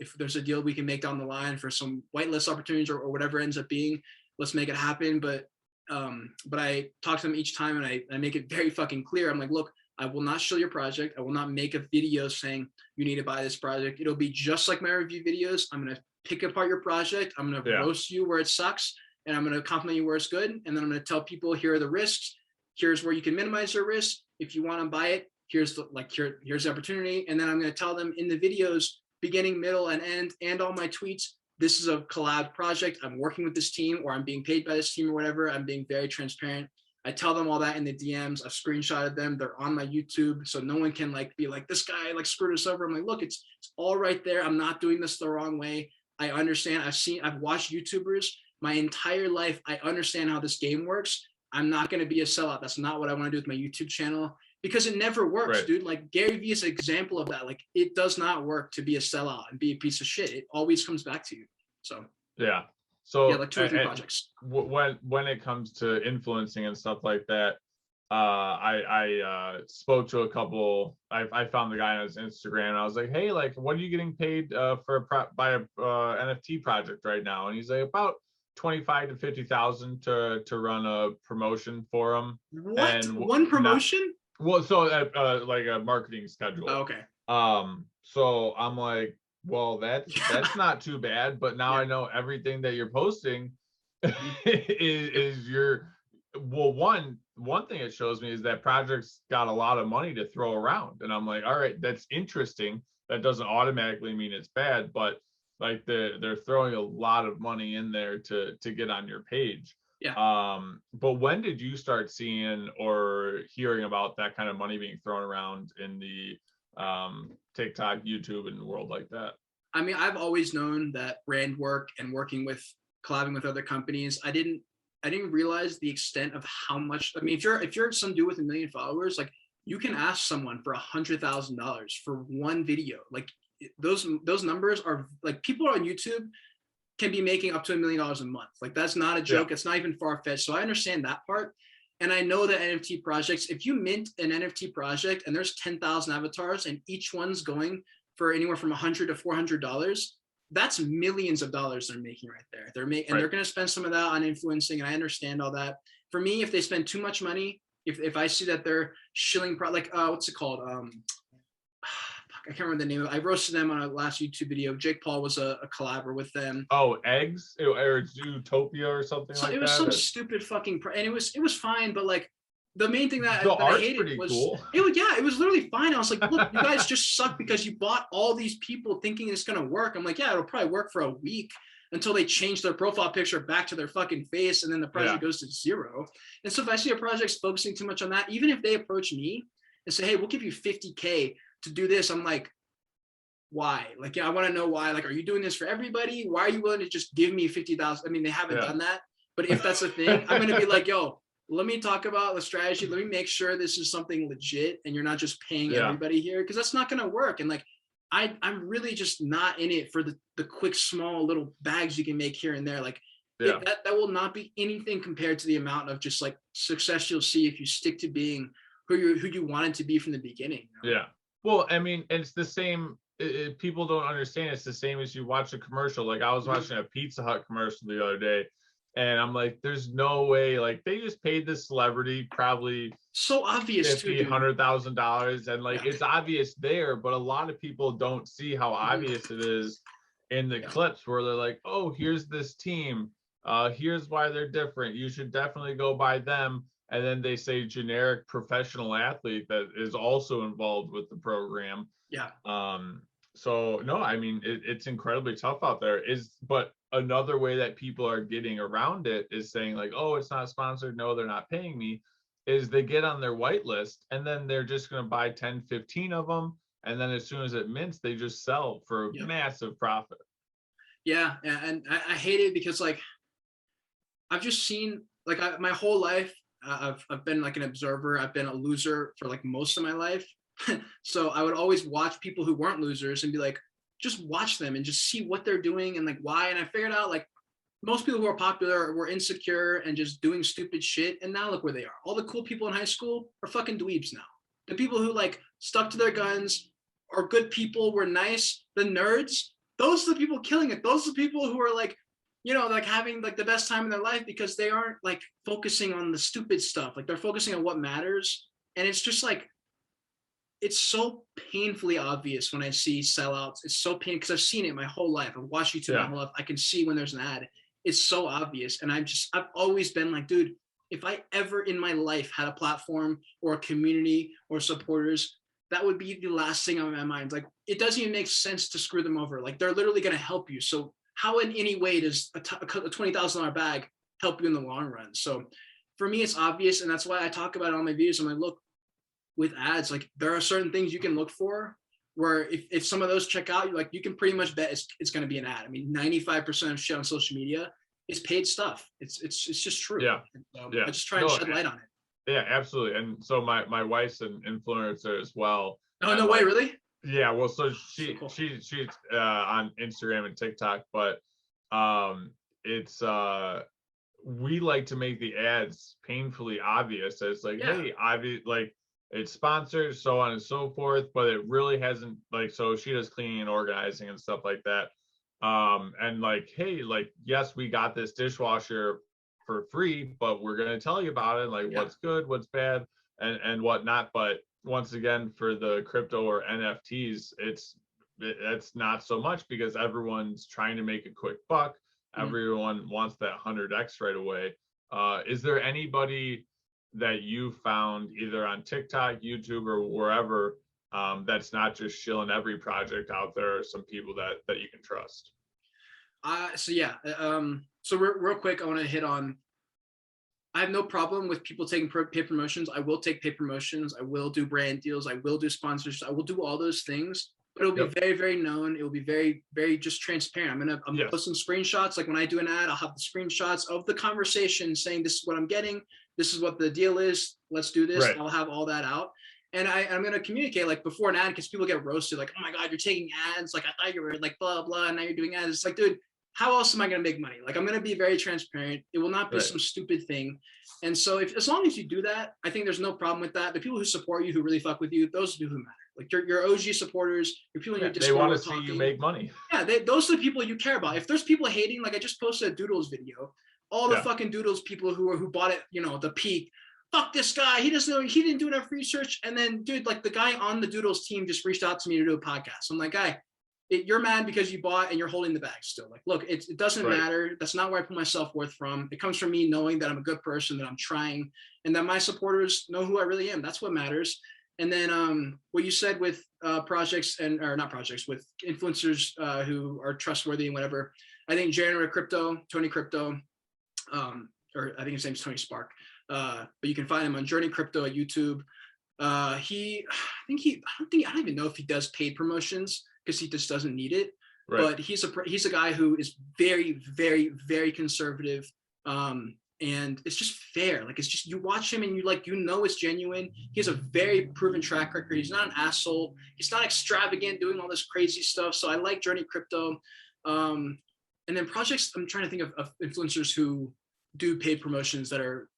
If there's a deal we can make down the line for some whitelist opportunities or whatever ends up being, let's make it happen. But I talk to them each time, and I make it very fucking clear. I'm like, look, I will not show your project. I will not make a video saying you need to buy this project. It'll be just like my review videos. I'm going to pick apart your project. I'm going to roast you where it sucks, and I'm going to compliment you where it's good. And then I'm going to tell people, here are the risks. Here's where you can minimize your risk. If you want to buy it, here's the opportunity. And then I'm going to tell them in the videos, beginning, middle, and end, and all my tweets, this is a collab project. I'm working with this team, or I'm being paid by this team or whatever. I'm being very transparent. I tell them all that in the DMs. I've screenshotted them. They're on my YouTube, so no one can like be like, this guy like screwed us over. I'm like, look, it's all right there. I'm not doing this the wrong way. I understand. I've watched YouTubers my entire life. I understand how this game works. I'm not going to be a sellout. That's not what I want to do with my YouTube channel, because it never works, dude. Like Gary Vee is an example of that. Like it does not work to be a sellout and be a piece of shit. It always comes back to you. So so like 2 or 3 projects. When it comes to influencing and stuff like that, I spoke to a couple. I found the guy on his Instagram. And I was like, hey, like, what are you getting paid by a NFT project right now? And he's like, about 25 to 50,000 to run a promotion for him. What? And one promotion? So like a marketing schedule. Oh, okay. So I'm like, well, that's not too bad. But now I know everything that you're posting is your. Well, one thing it shows me is that projects got a lot of money to throw around, and I'm like, all right, that's interesting. That doesn't automatically mean it's bad, but like they're throwing a lot of money in there to get on your page. But when did you start seeing or hearing about that kind of money being thrown around in the TikTok, YouTube, and world like that? I mean, I've always known that brand work and collabing with other companies. I didn't realize the extent of how much. I mean, if you're some dude with 1 million followers, like you can ask someone for $100,000 for one video. Like those numbers are like, people on YouTube can be making up to $1 million a month. Like that's not a joke. It's not even far-fetched. So I understand that part. And I know that NFT projects, if you mint an NFT project and there's 10,000 avatars and each one's going for anywhere from $100 to $400, that's millions of dollars they're making right there. They're going to spend some of that on influencing. And I understand all that. For me, if they spend too much money, if I see that they're shilling, what's it called? I can't remember the name of it. I roasted them on a last YouTube video. Jake Paul was a collabor with them. Oh, Eggs or Zootopia or something like that. It was some stupid fucking, and it was fine, but like the main thing that The I art's hated pretty was cool. it was literally fine. I was like, look, you guys just suck because you bought all these people thinking it's gonna work. I'm like, yeah, it'll probably work for a week until they change their profile picture back to their fucking face, and then the project goes to zero. And so if I see a project focusing too much on that, even if they approach me and say, hey, we'll give you 50K to do this, I'm like, why? Like, yeah, I want to know why. Like, are you doing this for everybody? Why are you willing to just give me 50,000? I mean, they haven't done that, but if that's a thing, I'm gonna be like, yo, let me talk about the strategy. Let me make sure this is something legit and you're not just paying everybody here, because that's not going to work. And like, I'm really just not in it for the quick, small little bags you can make here and there. Like that will not be anything compared to the amount of just like success you'll see if you stick to being who you wanted to be from the beginning. You know? Yeah. Well, I mean, it's the same. People don't understand. It's the same as you watch a commercial. Like I was watching a Pizza Hut commercial the other day. And I'm like, there's no way, like they just paid this celebrity probably so obvious $100,000, and like it's obvious there, but a lot of people don't see how obvious it is in the clips where they're like, oh, here's this team, here's why they're different. You should definitely go by them. And then they say generic professional athlete that is also involved with the program. Yeah. So no, I mean it's incredibly tough out there. But another way that people are getting around it is saying like, oh, it's not sponsored, no, they're not paying me, is they get on their whitelist and then they're just going to buy 10, 15 of them, and then as soon as it mints, they just sell for a massive profit. Yeah, and I hate it because like I've just seen like my whole life I've been like an observer. I've been a loser for like most of my life. So I would always watch people who weren't losers and be like, just watch them and just see what they're doing and like why. And I figured out like most people who are popular were insecure and just doing stupid shit. And now look where they are. All the cool people in high school are fucking dweebs now. The people who like stuck to their guns are good people, were nice. The nerds, those are the people killing it. Those are the people who are like, you know, like having like the best time in their life because they aren't like focusing on the stupid stuff. Like they're focusing on what matters. And it's just like, it's so painfully obvious when I see sellouts. It's so painful because I've seen it my whole life. I've watched YouTube my whole life. I can see when there's an ad. It's so obvious. And I've always been like, dude, if I ever in my life had a platform or a community or supporters, that would be the last thing on my mind. Like, it doesn't even make sense to screw them over. Like, they're literally going to help you. So how in any way does a $20,000 bag help you in the long run? So for me, it's obvious. And that's why I talk about it on my videos. I'm like, look, with ads, like there are certain things you can look for where if some of those check out, like you can pretty much bet it's going to be an ad. I mean, 95% of shit on social media is paid stuff. It's just true. Yeah. I just try and shed light on it. Yeah, absolutely. And so my wife's an influencer as well. Oh, no way, really? Yeah, well, so she's on Instagram and TikTok, but it's we like to make the ads painfully obvious. It's like, hey, obvious, like it's sponsored, so on and so forth, but it really hasn't, like, so she does cleaning and organizing and stuff like that. And like, hey, like, yes, we got this dishwasher for free, but we're going to tell you about it, like what's good, what's bad, and whatnot. But once again, for the crypto or NFTs, it's not so much because everyone's trying to make a quick buck. Everyone wants that 100x right away. Is there anybody that you found either on TikTok, YouTube, or wherever that's not just shilling every project out there, or some people that you can trust? So real quick, I want to hit on, I have no problem with people taking paid promotions. I will take paid promotions. I will do brand deals. I will do sponsors. I will do all those things, but it'll be very, very known. It will be very, very just transparent. I'm gonna put some screenshots. Like when I do an ad, I'll have the screenshots of the conversation saying, this is what I'm getting. This is what the deal is. Let's do this. I'll have all that out. And I'm going to communicate like before an ad, because people get roasted. Like, oh my God, you're taking ads. Like, I thought you were like, blah, blah. And now you're doing ads. It's like, dude, how else am I going to make money? Like, I'm going to be very transparent. It will not be some stupid thing. And so as long as you do that, I think there's no problem with that. The people who support you, who really fuck with you, those are the people who matter. Like your OG supporters, your people in your Discord. They want to see you make money. Yeah, those are the people you care about. If there's people hating, like I just posted a Doodles video, all the fucking Doodles people who bought it, you know, the peak. Fuck this guy. He didn't do enough research. And then, dude, like the guy on the Doodles team just reached out to me to do a podcast. I'm like, guy, you're mad because you bought and you're holding the bag still. Like, look, it doesn't matter. That's not where I put my self-worth from. It comes from me knowing that I'm a good person, that I'm trying, and that my supporters know who I really am. That's what matters. And then what you said with projects or not projects, with influencers who are trustworthy and whatever. I think January Crypto, Tony Crypto, or I think his name's Tony Spark, but you can find him on Journey Crypto at YouTube. I don't even know if he does paid promotions because he just doesn't need it. Right. But he's a guy who is very, very, very conservative. And it's just fair. Like, it's just, you watch him and it's genuine. He has a very proven track record. He's not an asshole. He's not extravagant doing all this crazy stuff. So I like Journey Crypto. And then projects, I'm trying to think of influencers who do paid promotions that are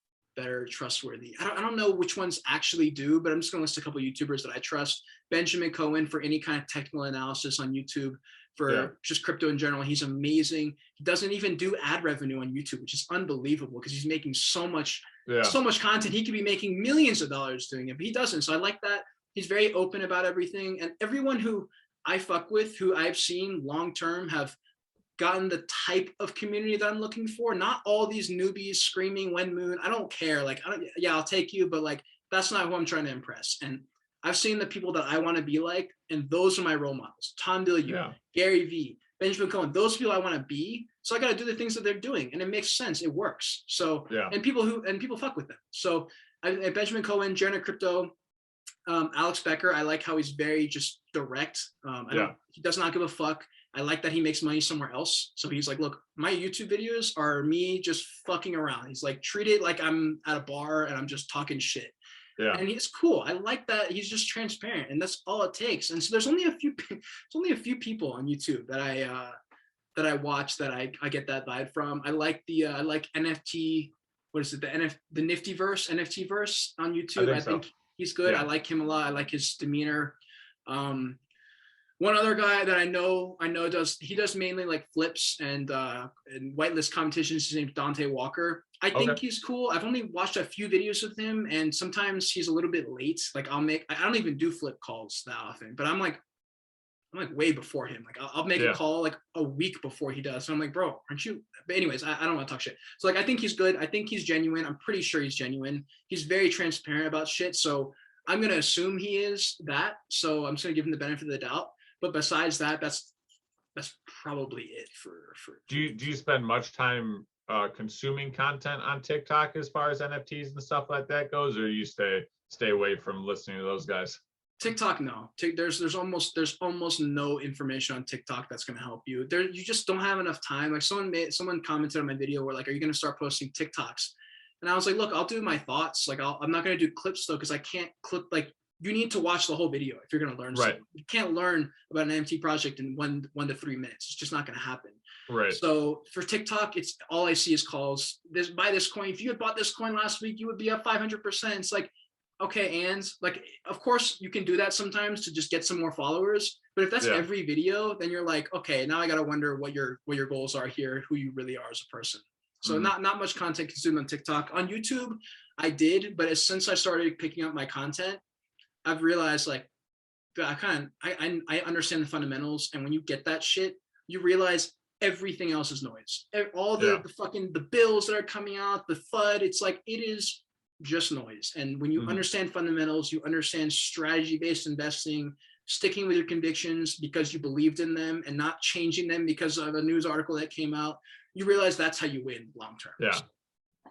trustworthy. I don't know which ones actually do, but I'm just gonna list a couple of YouTubers that I trust. Benjamin Cohen for any kind of technical analysis on YouTube, for just crypto in general. He's amazing. He doesn't even do ad revenue on YouTube, which is unbelievable because he's making so much content. He could be making millions of dollars doing it, but he doesn't. So I like that. He's very open about everything. And everyone who I fuck with, who I've seen long-term, have gotten the type of community that I'm looking for. Not all these newbies screaming when moon. I don't care. Like, I'll take you, but like, that's not who I'm trying to impress. And I've seen the people that I want to be like, and those are my role models. Tom Bilyeu, Gary Vee, Benjamin Cohen, those people I want to be. So I got to do the things that they're doing, and it makes sense. It works. So, and people fuck with them. So Benjamin Cohen, Janet Crypto, Alex Becker, I like how he's very just direct. He does not give a fuck. I like that he makes money somewhere else. So he's like, look, my YouTube videos are me just fucking around. He's like, treat it like I'm at a bar and I'm just talking shit. Yeah. And he's cool. I like that he's just transparent, and that's all it takes. And so there's only a few people on YouTube that I watch that I get that vibe from. I like I like NFT. What is it? The NFT verse on YouTube. I think he's good. I like him a lot. I like his demeanor. One other guy that I know does mainly like flips and whitelist competitions. His name's Dante Walker. I think he's cool. I've only watched a few videos of him, and sometimes he's a little bit late. Like, I don't even do flip calls that often, but I'm like way before him. Like, I'll make a call like a week before he does. So I'm like, bro, aren't you? But anyways, I don't want to talk shit. So like, I think he's good. I think he's genuine. I'm pretty sure he's genuine. He's very transparent about shit. So I'm gonna assume he is that. So I'm just gonna give him the benefit of the doubt. But besides that, that's probably it for. Do you spend much time consuming content on TikTok as far as NFTs and stuff like that goes, or you stay away from listening to those guys? TikTok, no. There's almost no information on TikTok that's going to help you. You just don't have enough time. Like, someone commented on my video where like, are you going to start posting TikToks? And I was like, look, I'll do my thoughts. Like, I'm not going to do clips though, because I can't clip. Like, you need to watch the whole video if you're going to learn something. You can't learn about an NFT project in 1 to 3 minutes. It's just not going to happen. Right. So for TikTok, it's all I see is calls. Buy this coin. If you had bought this coin last week, you would be up 500%. It's like, okay, and like, of course you can do that sometimes to just get some more followers. But if that's every video, then you're like, okay, now I got to wonder what your goals are here, who you really are as a person. So not much content consumed on TikTok. On YouTube, I did, but since I started picking up my content, I've realized like, I understand the fundamentals, and when you get that shit, you realize everything else is noise. All the fucking the bills that are coming out, the FUD, it's like, it is just noise. And when you understand fundamentals, you understand strategy-based investing, sticking with your convictions because you believed in them and not changing them because of a news article that came out, you realize that's how you win long term. Yeah.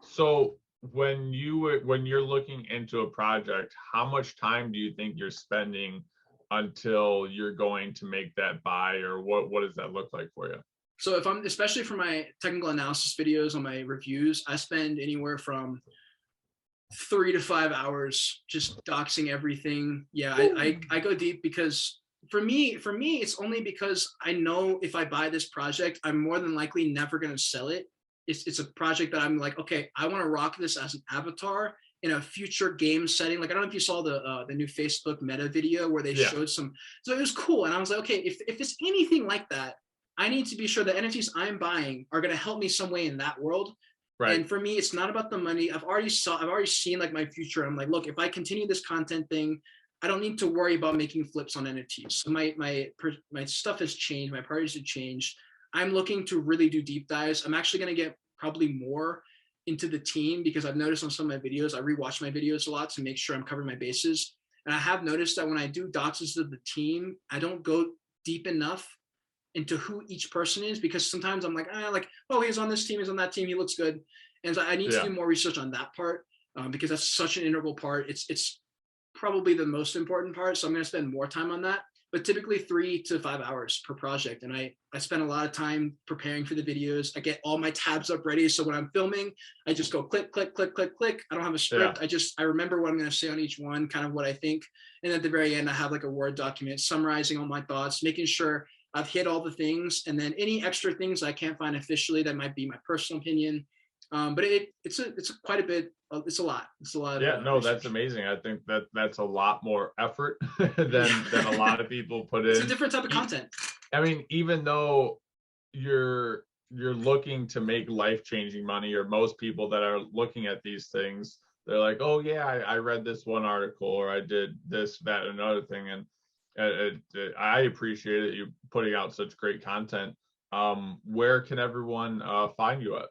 So when you're looking into a project, how much time do you think you're spending until you're going to make that buy, or what does that look like for you? So if I'm, especially for my technical analysis videos on my reviews, I spend anywhere from 3 to 5 hours just doxing everything. Yeah, I go deep because for me, it's only because I know if I buy this project, I'm more than likely never going to sell it. It's a project that I'm like, okay, I want to rock this as an avatar in a future game setting. Like, I don't know if you saw the new Facebook meta video where they showed some, so it was cool. And I was like, okay, if it's anything like that, I need to be sure that NFTs I'm buying are going to help me some way in that world. Right. And for me, it's not about the money. I've already seen like my future. I'm like, look, if I continue this content thing, I don't need to worry about making flips on NFTs. So my stuff has changed. My priorities have changed. I'm looking to really do deep dives. I'm actually going to get probably more into the team, because I've noticed on some of my videos, I rewatch my videos a lot to make sure I'm covering my bases. And I have noticed that when I do doxes of the team, I don't go deep enough into who each person is, because sometimes I'm like, oh, he's on this team, he's on that team, he looks good. And so I need to do more research on that part, because that's such an integral part. It's probably the most important part. So I'm going to spend more time on that, but typically 3 to 5 hours per project. And I spend a lot of time preparing for the videos. I get all my tabs up ready. So when I'm filming, I just go click, click, click, click, click. I don't have a script. I remember what I'm going to say on each one, kind of what I think. And at the very end, I have like a Word document summarizing all my thoughts, making sure I've hit all the things. And then any extra things I can't find officially, that might be my personal opinion. But it's quite a bit. It's a lot. It's a lot. Yeah, no, research. that's amazing. I think that's a lot more effort than a lot of people put in. It's a different type of content. I mean, even though you're looking to make life-changing money, or most people that are looking at these things, they're like, oh yeah, I read this one article, or I did this, that, and another thing, and I appreciate it, you putting out such great content. Where can everyone find you at?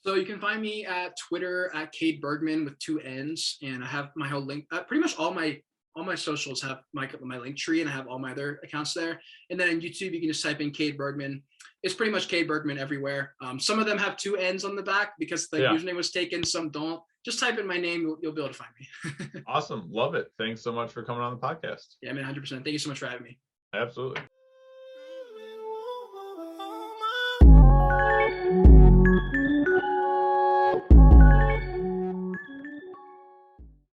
So you can find me at Twitter at Cade Bergman with 2 N's, and I have my whole link. Pretty much all my socials have my link tree, and I have all my other accounts there. And then on YouTube, you can just type in Cade Bergman. It's pretty much Cade Bergman everywhere. Some of them have 2 N's on the back because the username was taken. Some don't. Just type in my name, you'll be able to find me. Awesome, love it. Thanks so much for coming on the podcast. Yeah, I mean, 100%. Thank you so much for having me. Absolutely.